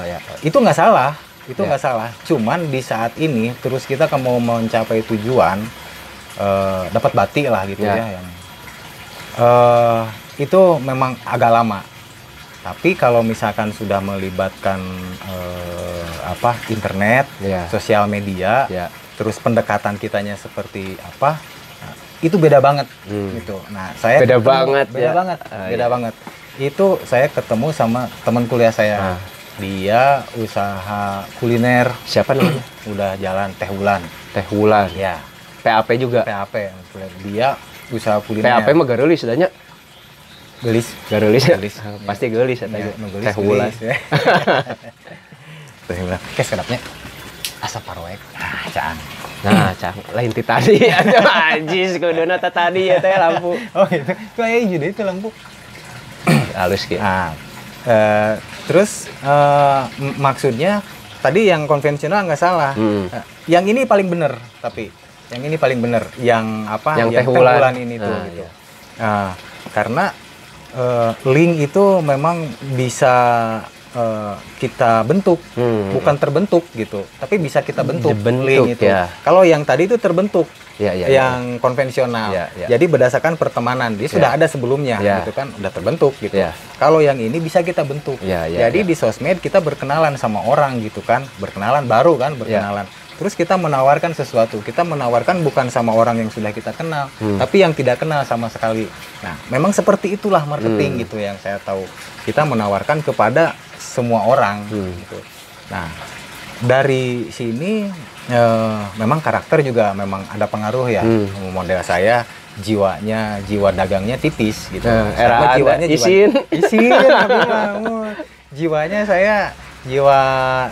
Ya. Itu nggak salah, nggak salah. Cuman di saat ini terus kita mau mencapai tujuan dapat batik lah gitu ya. Yang itu memang agak lama. Tapi kalau misalkan sudah melibatkan internet, sosial media, terus pendekatan kitanya seperti apa, itu beda banget gitu. Nah, saya Beda banget. Itu saya ketemu sama teman kuliah saya. Dia usaha kuliner. Siapa namanya? Udah jalan Teh Wulan. Teh Wulan. Ya, PAP juga. PAP. Dia usaha kuliner. PAP mah geulis adanya. Gelis. Geulis. Gelis. Pasti geulis eta. Teh Wulan. Teh Wulan. Kes kedapnya. Asap parwek. Cang. Nah, Cang, lain ti tadi. Aduh, anjis kuduna tadi ya teh lampu. Oh, itu. Kayak juga itu lampu. Halus gitu. Nah, terus maksudnya tadi yang konvensional nggak salah. Yang ini paling bener, tapi yang ini paling bener. Yang apa? Yang Teh Teh Wulan Wulan ini tuh. Gitu. Iya. Karena link itu memang bisa kita bentuk, bukan terbentuk gitu, tapi bisa kita bentuk link itu. Ya. Kalau yang tadi itu terbentuk, yang konvensional. Ya. Jadi berdasarkan pertemanan, dia sudah ada sebelumnya, gitu kan, udah terbentuk gitu. Ya. Kalau yang ini bisa kita bentuk. Jadi di sosmed kita berkenalan sama orang gitu kan, berkenalan baru kan, berkenalan. Terus kita menawarkan sesuatu, kita menawarkan bukan sama orang yang sudah kita kenal, tapi yang tidak kenal sama sekali. Nah, memang seperti itulah marketing gitu yang saya tahu. Kita menawarkan kepada semua orang gitu. Nah, dari sini memang karakter juga memang ada pengaruh ya. Model saya jiwa dagangnya tipis gitu. Era jiwanya isin jiwanya saya jiwa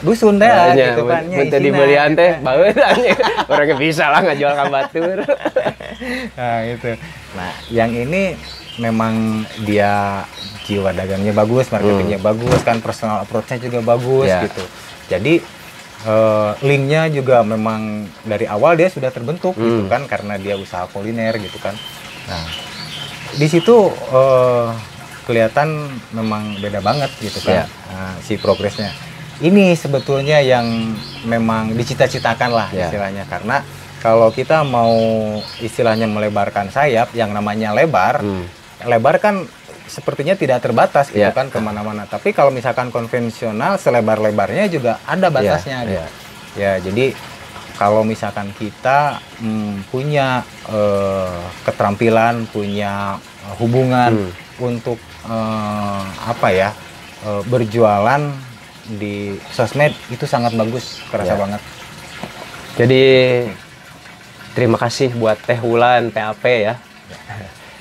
dusun deh gitu kan. Minta dibelian teh baeut orangnya bisa lah ngajual ka batur. Nah, itu. Nah, yang ini memang dia jiwa dagangnya bagus, marketingnya bagus kan, personal approach-nya juga bagus gitu. Jadi linknya juga memang dari awal dia sudah terbentuk gitu kan, karena dia usaha kuliner gitu kan. Nah, di situ kelihatan memang beda banget gitu kan, si progresnya. Ini sebetulnya yang memang dicita-citakan lah istilahnya, karena kalau kita mau istilahnya melebarkan sayap, yang namanya lebar kan sepertinya tidak terbatas gitu kan kemana-mana. Tapi kalau misalkan konvensional, selebar-lebarnya juga ada batasnya gitu. Ya, jadi kalau misalkan kita punya keterampilan, punya hubungan untuk berjualan di sosmed, itu sangat bagus, kerasa banget. Jadi terima kasih buat Teh Wulan PAP ya.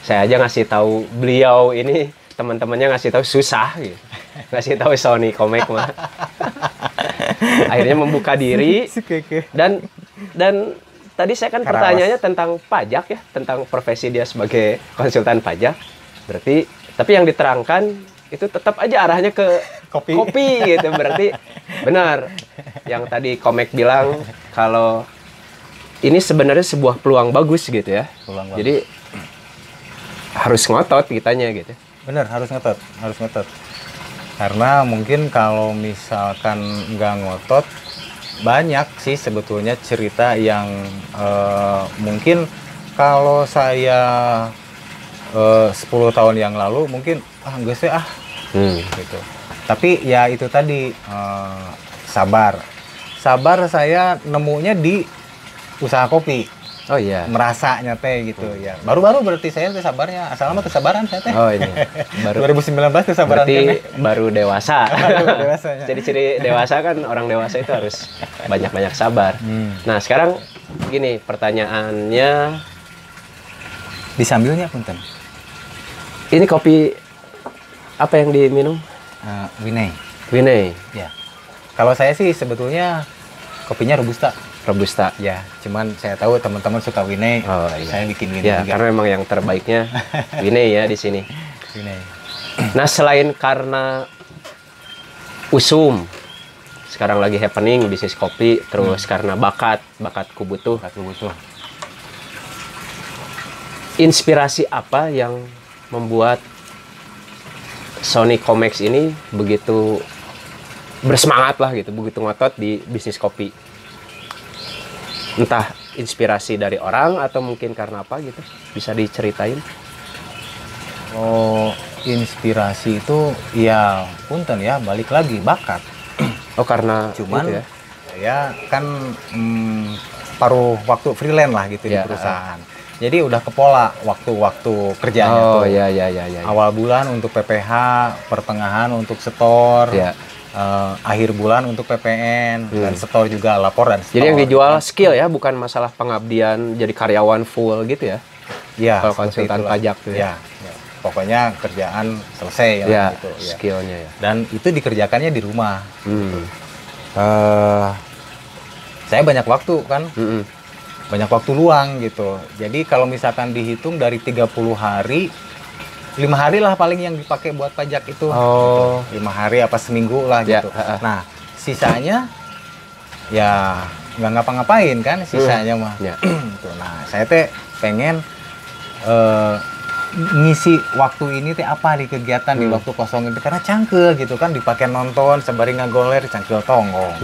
Saya aja ngasih tahu beliau ini, teman-temannya ngasih tahu susah gitu. Ngasih tahu Sony Comex mah. Akhirnya membuka diri dan tadi saya kan pertanyaannya tentang pajak ya, tentang profesi dia sebagai konsultan pajak. Berarti tapi yang diterangkan itu tetap aja arahnya ke kopi gitu. Berarti benar yang tadi Comex bilang kalau ini sebenarnya sebuah peluang bagus gitu ya. Jadi harus ngotot kitanya gitu. Bener, harus ngotot. Karena mungkin kalau misalkan nggak ngotot, banyak sih sebetulnya cerita yang mungkin kalau saya 10 tahun yang lalu mungkin enggak sih gitu. Tapi ya itu tadi sabar. Sabar saya nemunya di usaha kopi. Oh iya. Merasanya teh gitu ya. Baru-baru berarti saya teh sabarnya. Asal mah kesabaran saya teh. Oh ini. Baru 2019 kesabaran berarti teh. baru dewasa. Dewasanya. Ciri-ciri dewasa kan orang dewasa itu harus banyak-banyak sabar. Nah, sekarang gini pertanyaannya, Disambilnya punten. ini kopi apa yang diminum? Winey. Winey. Ya. Kalau saya sih sebetulnya kopinya robusta. Robusta. Ya, cuman saya tahu teman-teman suka Winey. Oh iya. Saya bikin Winey Ya, juga. karena memang yang terbaiknya Winey ya di sini. Winey. Nah, selain karena usum, sekarang lagi happening bisnis kopi, terus karena bakatku butuh. Inspirasi apa yang membuat Sony Comex ini begitu bersemangat lah gitu, begitu ngotot di bisnis kopi? Entah inspirasi dari orang atau mungkin karena apa gitu, bisa diceritain? Oh, inspirasi itu ya punten ya, balik lagi bakat. Oh, karena Cuman itu ya? saya kan paruh waktu freelance lah gitu di Ya, perusahaan. Jadi udah kepola waktu-waktu kerjanya Oh tuh. ya. Awal bulan untuk PPH, pertengahan untuk setor, Ya. akhir bulan untuk PPN, dan setor juga lapor dan setor. Jadi yang dijual skill ya, bukan masalah pengabdian jadi karyawan full gitu ya? Ya, Kalau seperti konsultan itulah. pajak tuh ya? Ya. Pokoknya kerjaan selesai lah Ya, gitu. Ya. skillnya ya. Dan itu dikerjakannya di rumah. Hmm. Saya banyak waktu kan, Mm-mm. banyak waktu luang gitu. Jadi kalau misalkan dihitung dari 30 hari, 5 hari lah paling yang dipakai buat pajak itu. Oh. 5 hari apa seminggu lah Ya, gitu. Nah, sisanya ya nggak ngapa-ngapain kan sisanya mah. Ya. Gitu. Nah, saya teh pengen ngisi waktu ini teh apa di kegiatan di waktu kosong itu, karena cangkel gitu kan, dipakai nonton sembari ngagoler cangkel tonggong.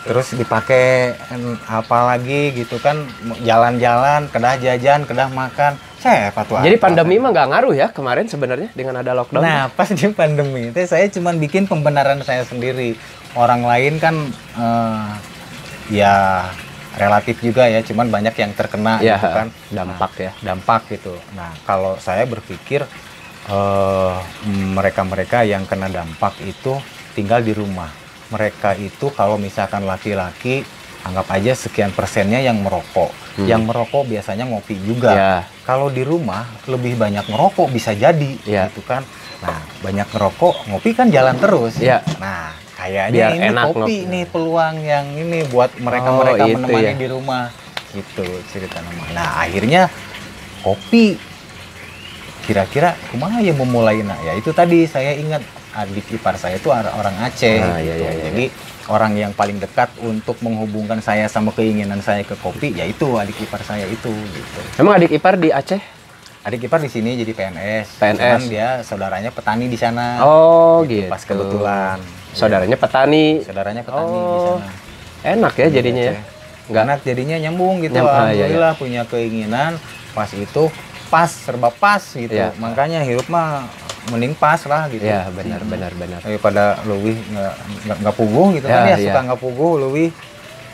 Terus dipakai apa lagi gitu kan, jalan-jalan, kedah jajan, kedah makan. Siapa tuh? Jadi pandemi mah nggak ngaruh ya kemarin sebenarnya dengan ada lockdown? Nah, pas di pandemi itu saya cuman bikin pembenaran saya sendiri. Orang lain kan ya relatif juga ya, cuman banyak yang terkena Ya, gitu kan. dampak ya. Dampak gitu. Nah, kalau saya berpikir mereka-mereka yang kena dampak itu tinggal di rumah. Mereka itu kalau misalkan laki-laki, anggap aja sekian persennya yang merokok. Yang merokok biasanya ngopi juga. Ya. Kalau di rumah lebih banyak ngerokok bisa jadi, Ya. gitu kan. Nah, banyak ngerokok, ngopi kan jalan terus. Ya. Nah, kayaknya Biar ini enak kopi ngopi. nih peluang yang ini buat mereka-mereka itu menemani ya. di rumah. Gitu cerita nama. Nah, akhirnya kopi kira-kira kumaha ya memulai. Nah, ya itu tadi saya ingat adik ipar saya itu orang Aceh. Ah, gitu. iya. Jadi orang yang paling dekat untuk menghubungkan saya sama keinginan saya ke kopi, yaitu adik ipar saya itu. Gitu. Emang adik ipar di Aceh? Adik ipar di sini jadi PNS. PNS. Cuman dia saudaranya petani di sana. Oh gitu. Pas kebetulan. Saudaranya petani. Saudaranya petani di Oh, sana. enak ya jadinya ya? Nggak. Enak jadinya nyambung gitu. Ah, iya, Alhamdulillah punya keinginan pas itu pas serba pas gitu. Iya. Makanya hirup mah mending pas lah gitu. Ya benar. Daripada leuwih nggak puguh gitu Ya, kan ya, iya. suka nggak puguh leuwih.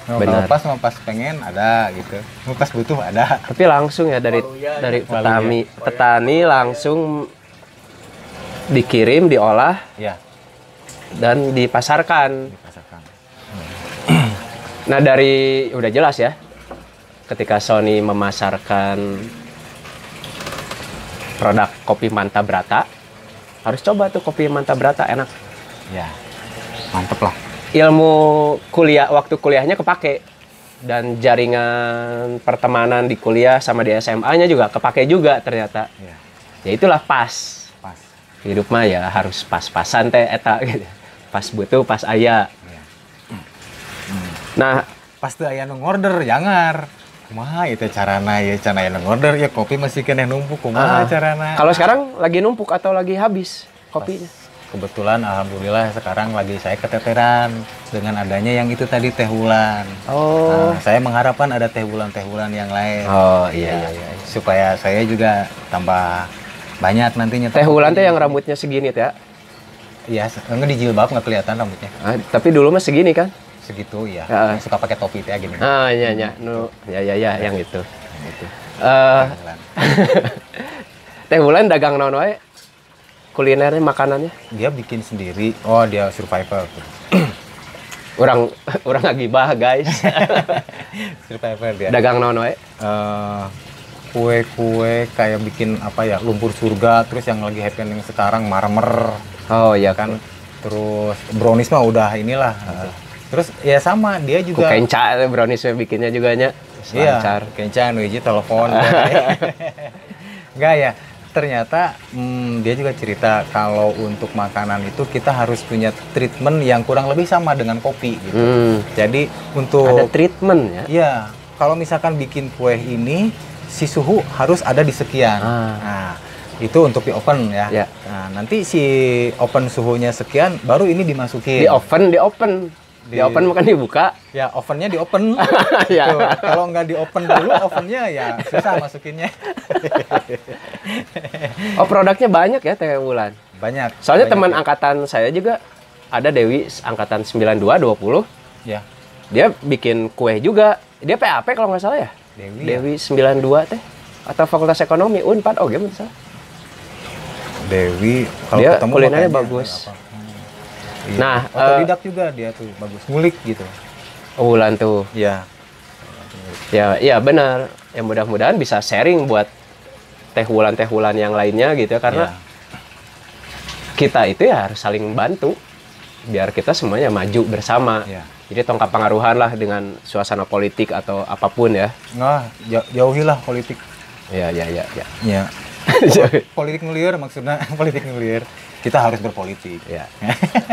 Benar. Kalau pas mau pas pengen ada gitu. Mau pas butuh ada. Tapi langsung ya dari petani langsung dikirim, diolah Ya, dan dipasarkan. dipasarkan. Nah dari udah jelas ya, ketika Sony memasarkan produk kopi Manta Brata, harus coba tuh kopi Manta Brata, enak. Ya. Mantep lah. Ilmu kuliah, waktu kuliahnya kepake, dan jaringan pertemanan di kuliah sama di SMA-nya juga kepake juga ternyata. Ya, Ya itulah pas. pas. Hidup mah ya harus pas-pasan teh eta gitu. Pas butuh, pas aya. Ya. Nah, Pas tuh aya nu ngorder jangar. Kumaha itu carana ya, can aya nu ngorder ya kopi masih keneh numpuk kumaha carana. kalau sekarang lagi numpuk atau lagi habis kopinya? kebetulan alhamdulillah sekarang lagi saya keteteran dengan adanya yang itu tadi teh wulan. Oh. Nah, saya mengharapkan ada teh wulan yang lain. Oh iya, iya. Supaya saya juga tambah banyak nantinya. Teh wulan teh yang rambutnya segini teh ya? Iya, nggak di jilbab nggak kelihatan rambutnya. Tapi dulu mah segini kan? Segitu ya. Ya. Yang suka pakai topi teh gini. Ah iya iya, ya yang itu. Gitu. Teh wulan dagang naon wae? Kulinernya, makanannya? Dia bikin sendiri. Oh, dia survivor. Orang ngagibah, guys. Survivor dia. Dagang naon wae? Kue-kue kayak bikin apa ya, lumpur surga, terus yang lagi happening sekarang marmer. Oh iya Kan terus brownies mah udah inilah. Terus ya sama dia ku juga. kenca brownies bikinnya juga nya. Iya, Lancar. kencan hiji telepon. Enggak ya. Ternyata dia juga cerita kalau untuk makanan itu kita harus punya treatment yang kurang lebih sama dengan kopi gitu. Jadi untuk ada treatment ya? Iya, kalau misalkan bikin kue ini si suhu harus ada di sekian. Nah, itu untuk di oven ya. Ya. Nah, nanti si oven suhunya sekian baru ini dimasukin. Di oven bukan dibuka. Ya, ovennya di oven. Ya. Tuh, kalau nggak di oven dulu, ovennya ya susah masukinnya. Oh, produknya banyak ya teh wulan. Banyak. Soalnya banyak teman ya. angkatan saya juga ada Dewi angkatan 92 20. Ya, Dia bikin kue juga. Dia PAP kalau nggak salah ya? Dewi. Dewi 92 teh atau Fakultas Ekonomi Unpad gitu salah. Dewi kalau Dia ketemu kulinernya makanya bagus. apa. Iya. Nah, otodidak juga dia tuh bagus. Ngulik gitu. Wulan tuh. Iya. Ya benar. Ya mudah-mudahan bisa sharing buat teh wulan yang lainnya gitu ya, karena Iya. kita itu ya harus saling bantu biar kita semuanya maju bersama. Iya. Jadi tongkat pengaruhan lah dengan suasana politik atau apapun ya. Nah, jauhilah politik. Ya. Ya. Politik nulir maksudnya politik nulir. Kita harus berpolitik. Ya.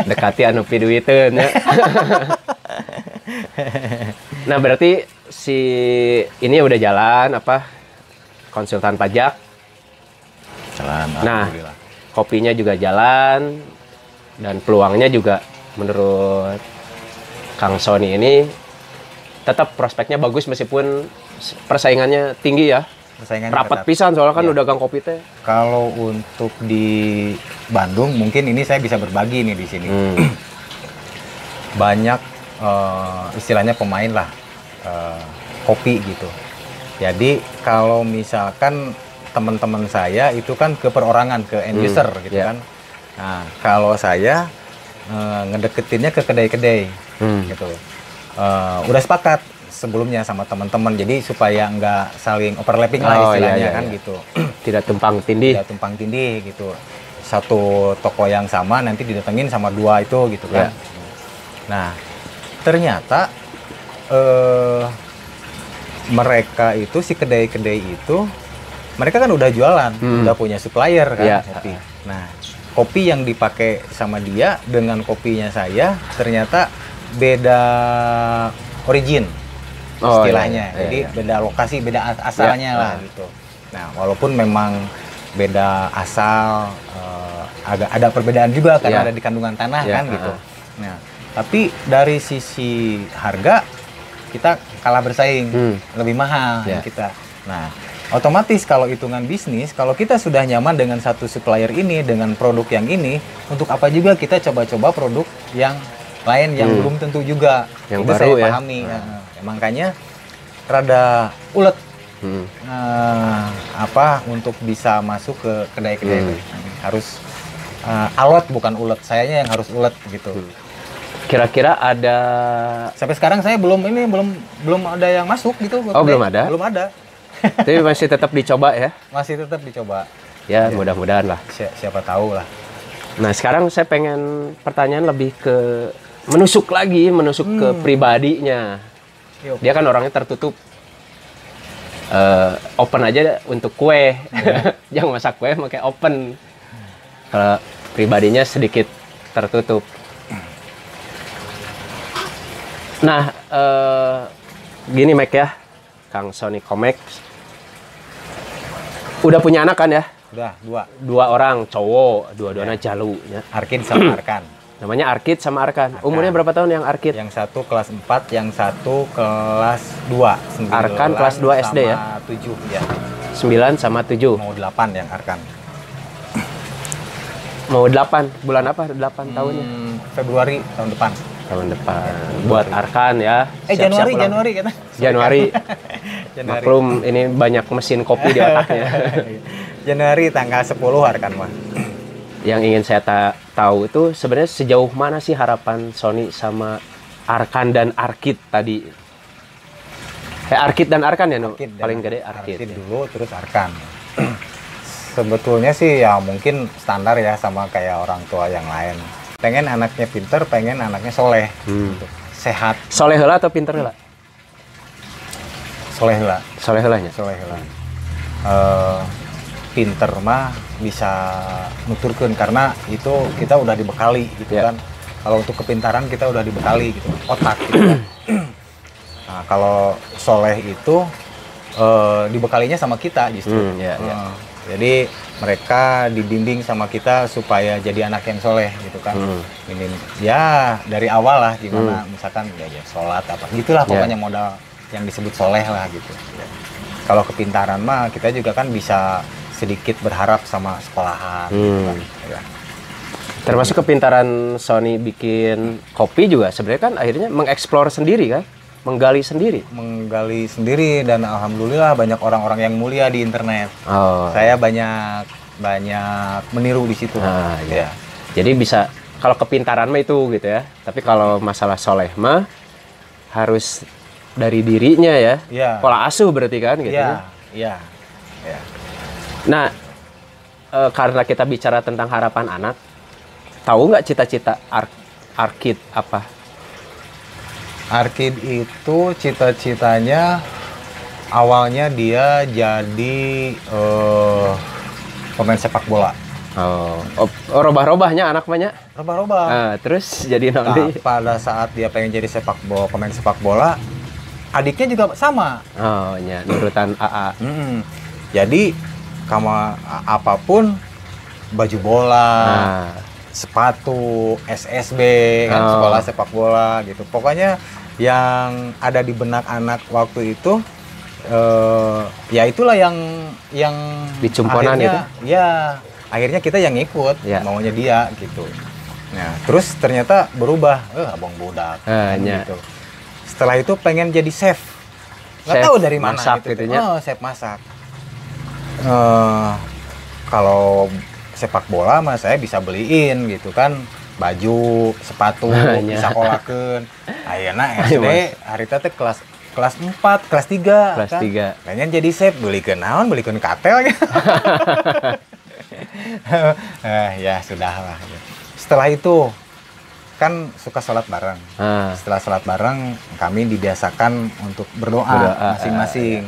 Dekati anu piduiteun ya. Nah, berarti si ini udah jalan apa? Konsultan pajak. Jalan. Nah, Alhamdulillah. kopinya juga jalan dan peluangnya juga menurut Kang Sony ini tetap prospeknya bagus meskipun persaingannya tinggi ya. Persaingannya Rapat ketat. pisan soalnya kan Iya. udah gang kopi teh. Kalau untuk di Bandung mungkin ini saya bisa berbagi nih di sini. Banyak istilahnya pemain lah kopi gitu. Jadi kalau misalkan teman-teman saya itu kan ke perorangan, ke end user gitu iya. kan. Nah, kalau saya ngedeketinnya ke kedai-kedai gitu. Udah sepakat sebelumnya sama teman-teman, jadi supaya nggak saling overlapping lah istilahnya kan gitu. Tidak tumpang tindih. Tidak tumpang tindih gitu. Satu toko yang sama nanti didatengin sama dua itu gitu kan. Ya. Nah, ternyata mereka itu si kedai-kedai itu mereka kan udah jualan, udah punya supplier kan Ya. kopi. Nah, kopi yang dipakai sama dia dengan kopinya saya ternyata beda origin istilahnya. iya. Jadi beda lokasi, beda asalnya lah gitu. Nah, walaupun memang beda asal, agak ada perbedaan juga karena ada di kandungan tanah kan gitu. Nah, tapi dari sisi harga kita kalah bersaing, lebih mahal kita. Nah, otomatis kalau hitungan bisnis, kalau kita sudah nyaman dengan satu supplier ini, dengan produk yang ini, untuk apa juga kita coba-coba produk yang lain yang belum tentu juga. Yang itu baru saya ya. pahami. Ya, makanya rada ulet. Apa untuk bisa masuk ke kedai-kedai harus alot bukan ulet. Sayanya yang harus ulet gitu. Kira-kira ada Sampai sekarang saya belum ada yang masuk gitu. Oh, belum ada? Belum ada. tapi masih tetap dicoba ya. Masih tetap dicoba. Ya, mudah-mudahan lah. Siapa tahu lah. Nah, sekarang saya pengen pertanyaan lebih ke menusuk ke pribadinya. Yuk. Dia kan orangnya tertutup. Open aja untuk kue. Jangan masak kue pakai open. Kalau pribadinya sedikit tertutup. Nah, gini Mac ya, Kang Sony Comex. Udah punya anak kan ya? Udah, 2. 2 orang cowok, dua-duanya jalu ya. Arkid sama Arkan. Namanya Arkid sama Arkan. Umurnya berapa tahun yang Arkid? Yang satu kelas 4, yang satu kelas 2. Arkan kelas 2 SD ya? 7 ya. 9 sama 7. Mau 8 yang Arkan. Mau 8. Bulan apa 8 tahunnya? Februari tahun depan. Tahun depan. Buat Arkan ya. Januari ulang. Januari kata. Januari. Januari. Maklum ini banyak mesin kopi di otaknya. Januari tanggal 10 Arkan mah. Yang ingin saya tahu itu sebenarnya sejauh mana sih harapan Sony sama Arkan dan Arkid tadi? Arkid dan Arkan ya, no? Paling gede Arkid. Arkid dulu, terus Arkan. Sebetulnya sih ya mungkin standar ya sama kayak orang tua yang lain. Pengen anaknya pinter, pengen anaknya soleh, gitu. Sehat. Soleh heula atau pinter heula? Soleh lah. Soleh heulanya. Soleh lah. Pinter mah bisa nuturkeun karena itu kita udah dibekali gitu kan. Kalau untuk kepintaran kita udah dibekali gitu, otak gitu kan. Nah, kalau soleh itu dibekalinya sama kita justru. Jadi mereka dibimbing sama kita supaya jadi anak yang soleh gitu kan. Ini ya dari awal lah gimana misalkan ya sholat apa gitulah pokoknya modal yang disebut soleh lah gitu. Kalau kepintaran mah kita juga kan bisa sedikit berharap sama sekolahan. Gitu kan, ya. Termasuk kepintaran Sony bikin kopi juga sebenarnya kan akhirnya mengeksplor sendiri kan, menggali sendiri dan alhamdulillah banyak orang-orang yang mulia di internet. Saya banyak meniru di situ. Ya. Jadi bisa kalau kepintaran mah itu gitu ya. Tapi kalau masalah soleh mah harus dari dirinya ya. Pola asuh berarti kan gitu. Iya. Nah, karena kita bicara tentang harapan anak, tahu nggak cita-cita Arkid apa? Arkid itu cita-citanya awalnya dia jadi pemain sepak bola. Robah-robahnya anak banyak. Robah-robah. Terus jadi nanti. Pada saat dia pengen jadi pemain sepak bola, adiknya juga sama. Nurutan AA. Jadi apapun baju bola, sepatu, SSB, kan sekolah sepak bola gitu. Pokoknya yang ada di benak anak waktu itu, ya itulah yang dicumponan gitu. Ya, akhirnya kita yang ikut, maunya dia gitu. Nah, terus ternyata berubah, abang budak. Gitu. Setelah itu pengen jadi chef. Nggak tahu dari mana masak gitu. Chef masak. Kalau sepak bola mah saya bisa beliin gitu kan, baju, sepatu, bisa kolakeun. Ayeuna SD harita teh kelas 4, kelas 3 kelas kan. 3. Pengen jadi chef, belikeun naon, belikeun katel gitu. Ya sudahlah. Setelah itu kan suka sholat bareng. Setelah sholat bareng kami dibiasakan untuk berdoa masing-masing.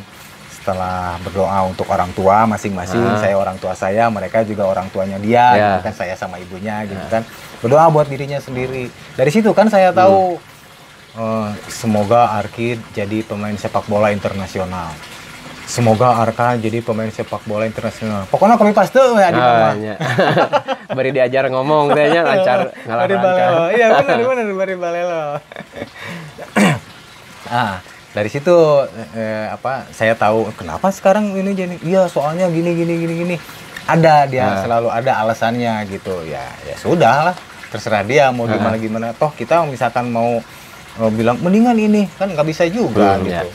Setelah berdoa untuk orang tua masing-masing, saya orang tua saya, mereka juga orang tuanya dia, gitu kan, saya sama ibunya gitu kan, berdoa buat dirinya sendiri. Dari situ kan saya tahu semoga Arkid jadi pemain sepak bola internasional, semoga Arkan jadi pemain sepak bola internasional. Pokoknya kami pas tuh ya di bawah. Bari diajar ngomong kayaknya lancar ngalah lancar. Iya benar bari balelo. Dari situ saya tahu kenapa sekarang ini jadi soalnya gini. Ada dia selalu ada alasannya gitu. Ya sudah lah, terserah dia mau gimana. Toh kita misalkan mau bilang mendingan ini kan nggak bisa juga gitu.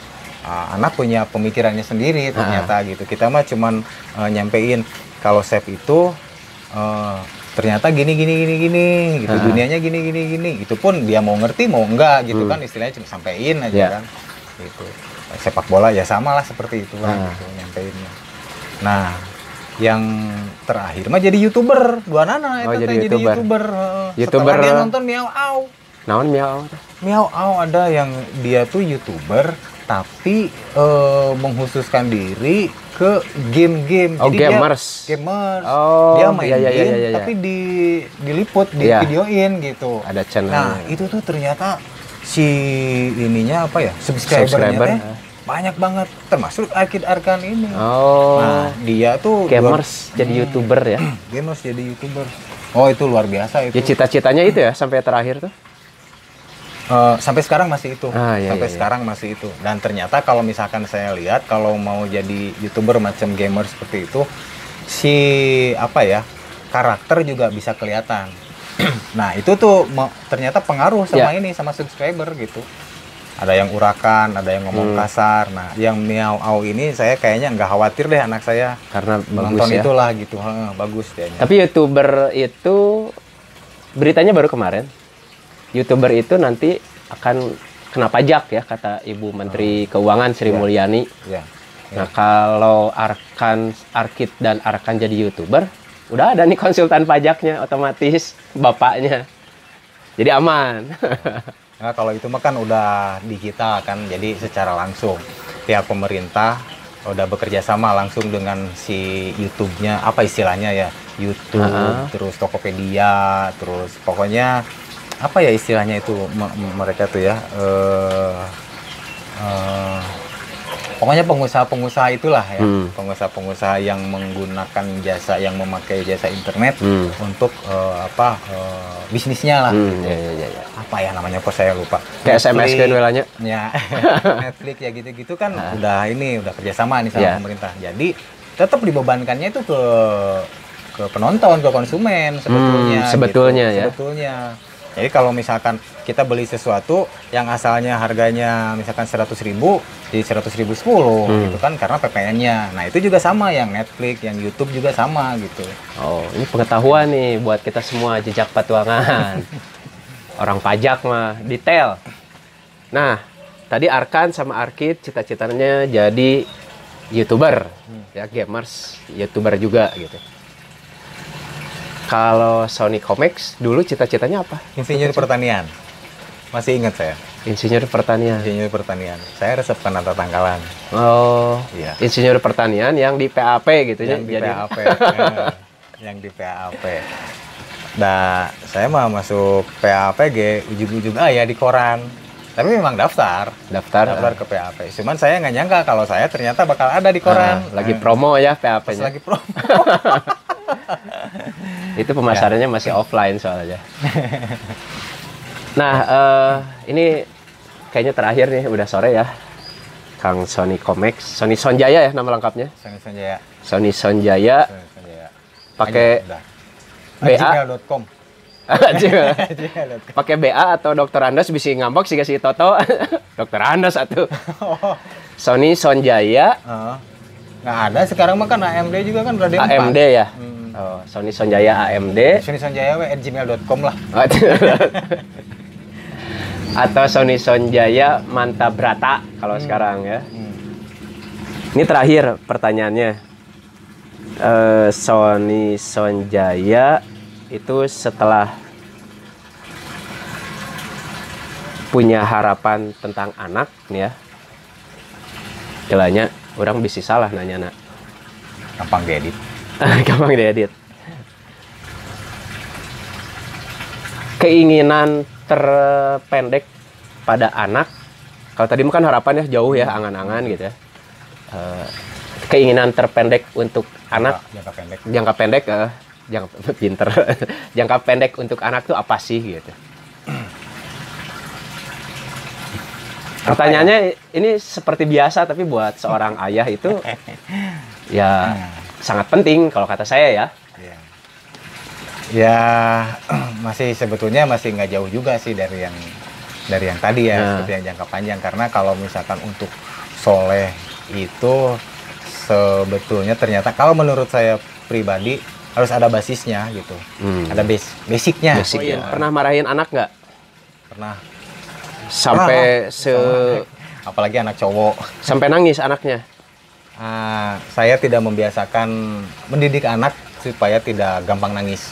Anak punya pemikirannya sendiri ternyata gitu. Kita mah cuman nyampein kalau chef itu ternyata gini gitu. Dunianya gini. Itu pun dia mau ngerti mau enggak gitu kan, istilahnya cuma sampein aja kan. Gitu. Sepak bola ya sama lah seperti itu lah gitu, nyampeinnya. Nah, yang terakhir mah jadi YouTuber, dua nana itu jadi YouTuber. Setelah dia nonton Miao Au. Naon Miao Au? Miao Au ada yang dia tuh YouTuber tapi mengkhususkan diri ke game-game. Jadi gamers. Dia main game tapi diliput, divideoin gitu. Ada channel. Nah, itu tuh ternyata si ininya apa ya, subscribernya banyak banget, termasuk Arkid Arkan ini. Oh. Nah, dia tuh Gamers jadi YouTuber ya. Gamers jadi YouTuber. Oh, itu luar biasa itu. Ya cita-citanya itu ya sampai terakhir tuh. Sampai sekarang masih itu. Iya, Sampai iya. sekarang masih itu. Dan ternyata kalau misalkan saya lihat kalau mau jadi YouTuber macam gamer seperti itu, si apa ya? Karakter juga bisa kelihatan. Nah, itu tuh ternyata pengaruh sama ini, sama subscriber gitu. Ada yang urakan, ada yang ngomong kasar. Nah, yang miau au ini saya kayaknya nggak khawatir deh anak saya Karena bagus nonton ya. itulah gitu. Bagus kayaknya. Tapi YouTuber itu beritanya baru kemarin. YouTuber itu nanti akan kena pajak ya, kata Ibu Menteri Keuangan Sri Mulyani. Ya. Nah, kalau Arkid dan Arkan jadi YouTuber, udah ada nih konsultan pajaknya otomatis bapaknya. Jadi aman. Nah, kalau itu mah kan udah digital kan, jadi secara langsung pihak pemerintah udah bekerja sama langsung dengan si YouTube-nya, apa istilahnya ya, YouTube, terus Tokopedia, terus pokoknya apa ya istilahnya itu mereka tuh ya, pokoknya pengusaha-pengusaha itulah ya, pengusaha-pengusaha yang menggunakan jasa, yang memakai jasa internet untuk bisnisnya lah. Ya. Apa ya namanya, kok saya lupa. Kayak SMS kan welanya. Ya, Netflix ya gitu-gitu kan udah kerjasama nih sama pemerintah. Jadi tetap dibebankannya itu ke penonton, ke konsumen sebetulnya gitu. ya. Sebetulnya. Jadi kalau misalkan kita beli sesuatu yang asalnya harganya misalkan 100.000 di 100.000 10 gitu kan, karena PPN-nya. Nah, itu juga sama yang Netflix, yang YouTube juga sama gitu. Oh, ini pengetahuan nih buat kita semua jejak petualangan. Orang pajak mah detail. Nah, tadi Arkan sama Arkid cita-citanya jadi YouTuber, ya gamers, YouTuber juga gitu. Kalau Sony Comics dulu cita-citanya apa? Insinyur pertanian. Masih ingat saya. Insinyur pertanian. Insinyur pertanian. Saya resep penata tangkalan. Oh, iya. Insinyur pertanian yang di PAP gitu ya. Yang di PAP. Yang di PAP. Nah, saya mah masuk PAPG ujung-ujung ya di koran. Tapi memang daftar ke PAP. Cuman saya nggak nyangka kalau saya ternyata bakal ada di koran. Lagi promo ya PAP-nya. Lagi promo. Itu pemasarannya masih offline soalnya. Nah, ini kayaknya terakhir nih, udah sore ya. Kang Sony Comics, Sony Sonjaya ya nama lengkapnya. Sony Sonjaya. Sony Sonjaya. Pakai BA. gmail.com. Pakai BA atau Dokter Andos bisa ngambek sih kasih Toto. Dokter Andos atuh. Sony Sonjaya. Nggak ada sekarang mah kan AMD juga kan udah AMD ya. Oh, Sony Sonjaya AMD. Sony Sonjaya @gmail.com lah. Atau Sony Sonjaya Mantabrata kalau sekarang ya. Ini terakhir pertanyaannya. Sony Sonjaya itu setelah punya harapan tentang anak nih ya. Jelanya orang bisa salah nanya nak. Gampang diedit. Gampang diedit. Keinginan terpendek pada anak. Kalau tadi kan harapannya jauh ya, angan-angan gitu ya. Keinginan terpendek untuk anak. Jangka pendek. Pinter. Jangka pendek untuk anak tuh apa sih gitu? Pertanyaannya ini seperti biasa, tapi buat seorang ayah itu ya sangat penting kalau kata saya ya. Ya masih sebetulnya masih nggak jauh juga sih dari yang tadi ya, seperti yang jangka panjang. Karena kalau misalkan untuk soleh itu sebetulnya ternyata kalau menurut saya pribadi harus ada basisnya gitu. Ada basicnya. Pernah marahin anak nggak? Pernah. Sampai apalagi anak cowok. Sampai nangis anaknya. Saya tidak membiasakan mendidik anak supaya tidak gampang nangis.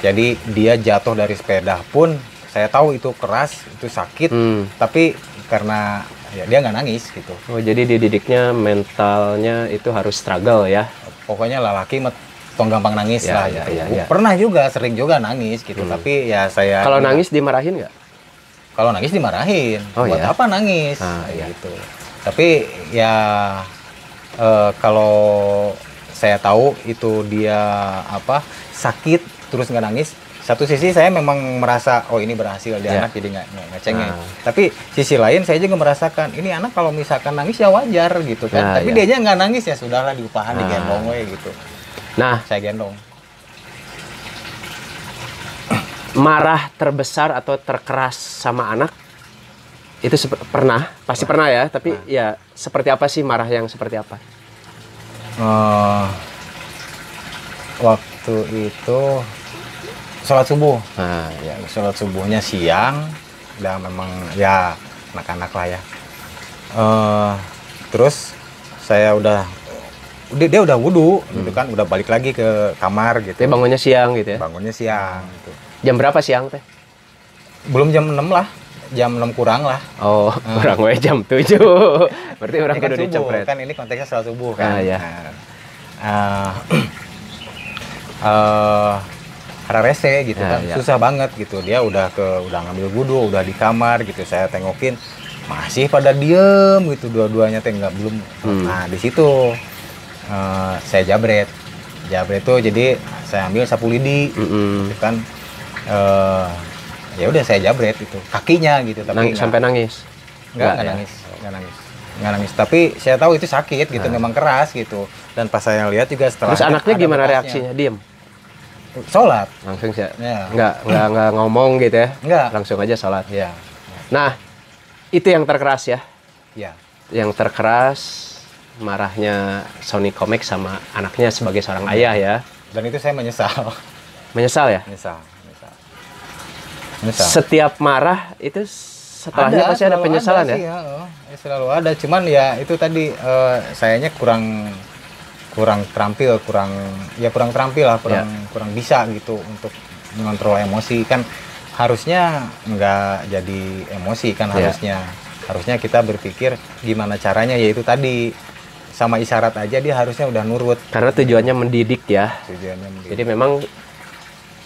Jadi dia jatuh dari sepeda pun saya tahu itu keras, itu sakit, tapi karena ya, dia nggak nangis gitu. Oh, jadi dididiknya mentalnya itu harus struggle ya. Pokoknya lelaki tong gampang nangis ya, lah ya, gitu. Ya. Pernah juga, sering juga nangis gitu, tapi ya saya... Kalau nangis dimarahin nggak? kalau nangis dimarahin. Oh, Buat ya? apa nangis? Iya. Gitu. Tapi ya kalau saya tahu itu dia sakit terus nggak nangis, satu sisi saya memang merasa oh ini berhasil di anak, jadi nggak cengeng. Tapi sisi lain saya juga merasakan ini anak kalau misalkan nangis ya wajar gitu kan. Tapi dianya nggak nangis ya sudahlah, diupahan digendong gitu. Nah, saya gendong. Marah terbesar atau terkeras sama anak itu pernah, pasti pernah ya. Tapi ya seperti apa sih marah yang seperti apa? Waktu itu sholat subuh. Ya. Sholat subuhnya siang, dan memang ya anak-anak lah ya. Terus saya dia udah wudhu gitu kan, udah balik lagi ke kamar gitu. Tapi bangunnya siang gitu ya? Bangunnya siang gitu. Jam berapa siang teh? Belum jam 6 lah, jam 6 kurang lah. Oh, kurang we jam 7. Berarti orang kudu dicepret. Kan ini konteksnya sholat subuh kan. Ya. Rese gitu kan, susah banget gitu. Dia udah ngambil wudhu, udah di kamar gitu. Saya tengokin masih pada diem gitu, dua-duanya belum. Nah di situ saya jabret tuh, jadi saya ambil sapu lidi gitu kan. Ya udah saya jabret itu kakinya gitu, tapi sampai nangis? Nggak nangis. Tapi saya tahu itu sakit gitu, memang keras gitu. Dan pas saya lihat juga setelah. Terus anaknya gimana reaksinya? Diem? Sholat langsung sih ya. Nggak ngomong gitu ya? Nggak, langsung aja sholat ya. Nah itu yang terkeras ya? Yang terkeras marahnya Sony Comex sama anaknya sebagai seorang ayah ya. Dan itu saya menyesal. Menyesal ya? Menyesal. Setiap marah itu setelahnya pasti ada penyesalan ya? Selalu ada, cuman ya itu tadi sayanya kurang terampil, kurang bisa gitu untuk mengontrol emosi. Kan harusnya nggak jadi emosi kan, harusnya kita berpikir gimana caranya, yaitu tadi sama isyarat aja dia harusnya udah nurut. Karena tujuannya mendidik ya. Jadi memang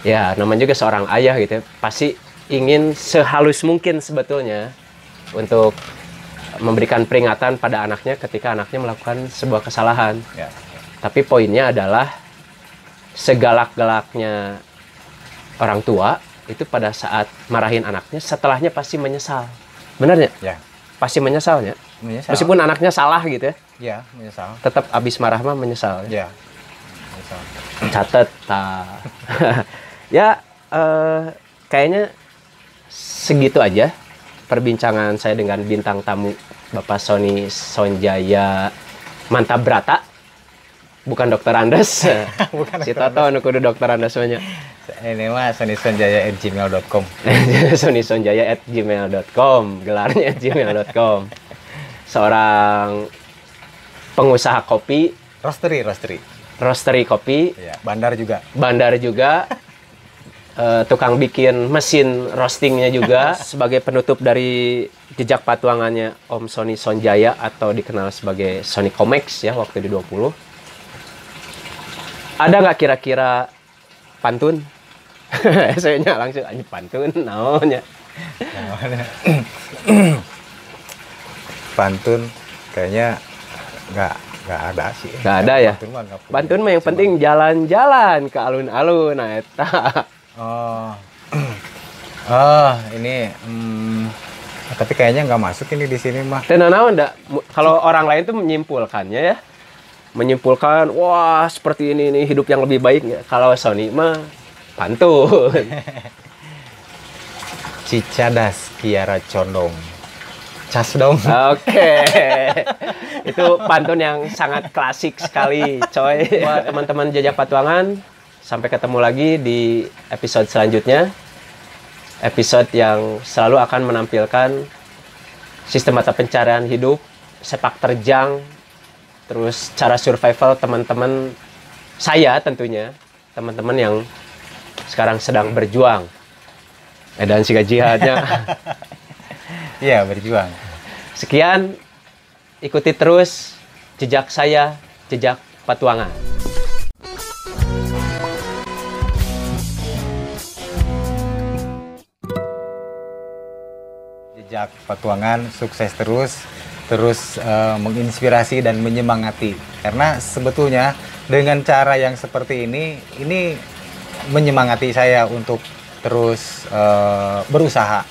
ya namanya juga seorang ayah gitu ya, pasti ingin sehalus mungkin sebetulnya untuk memberikan peringatan pada anaknya ketika anaknya melakukan sebuah kesalahan. Tapi poinnya adalah segalak-galaknya orang tua itu pada saat marahin anaknya, setelahnya pasti menyesal. Benar ya? Ya. Pasti menyesalnya. Meskipun anaknya salah gitu ya. Ya, menyesal. Tetap abis marah mah menyesal. Ya. Menyesal. Catet. Ya, kayaknya segitu aja perbincangan saya dengan bintang tamu Bapak Sony Sonjaya Mantabrata. Bukan Dokter Andes. Bukan si Toto nu kudu Dokter Andes banyak. Ini mah sonysonjaya@gmail.com. sonysonjaya@gmail.com, gelarnya @gmail.com. Seorang pengusaha kopi, roastery kopi, bandar juga. Tukang bikin mesin roastingnya juga. Sebagai penutup dari jejak patuangannya Om Sony Sonjaya atau dikenal sebagai Sony Comex ya waktu di 20. Ada nggak kira-kira pantun? Saya langsung aja pantun, naonnya. Pantun kayaknya nggak ada sih. Nggak ada ya? Pantun mah yang penting jalan-jalan ke alun-alun, nah eta. Ini tapi kayaknya nggak masuk ini di sini mah. Dan naon enggak? Kalau orang lain tuh menyimpulkannya ya. Menyimpulkan, wah seperti ini nih hidup yang lebih baik ya. Kalau Sony mah pantun. Cicadas Kiara Condong. Cas dong. Oke. Itu pantun yang sangat klasik sekali, coy. Buat teman-teman jejak patuangan, sampai ketemu lagi di episode selanjutnya. Episode yang selalu akan menampilkan sistem mata pencarian hidup, sepak terjang, terus cara survival teman-teman saya tentunya, teman-teman yang sekarang sedang berjuang. Dan siga jihadnya. Iya, berjuang. Sekian, ikuti terus jejak saya, jejak patuangan. Jak Petualangan sukses terus menginspirasi dan menyemangati. Karena sebetulnya dengan cara yang seperti ini menyemangati saya untuk terus berusaha.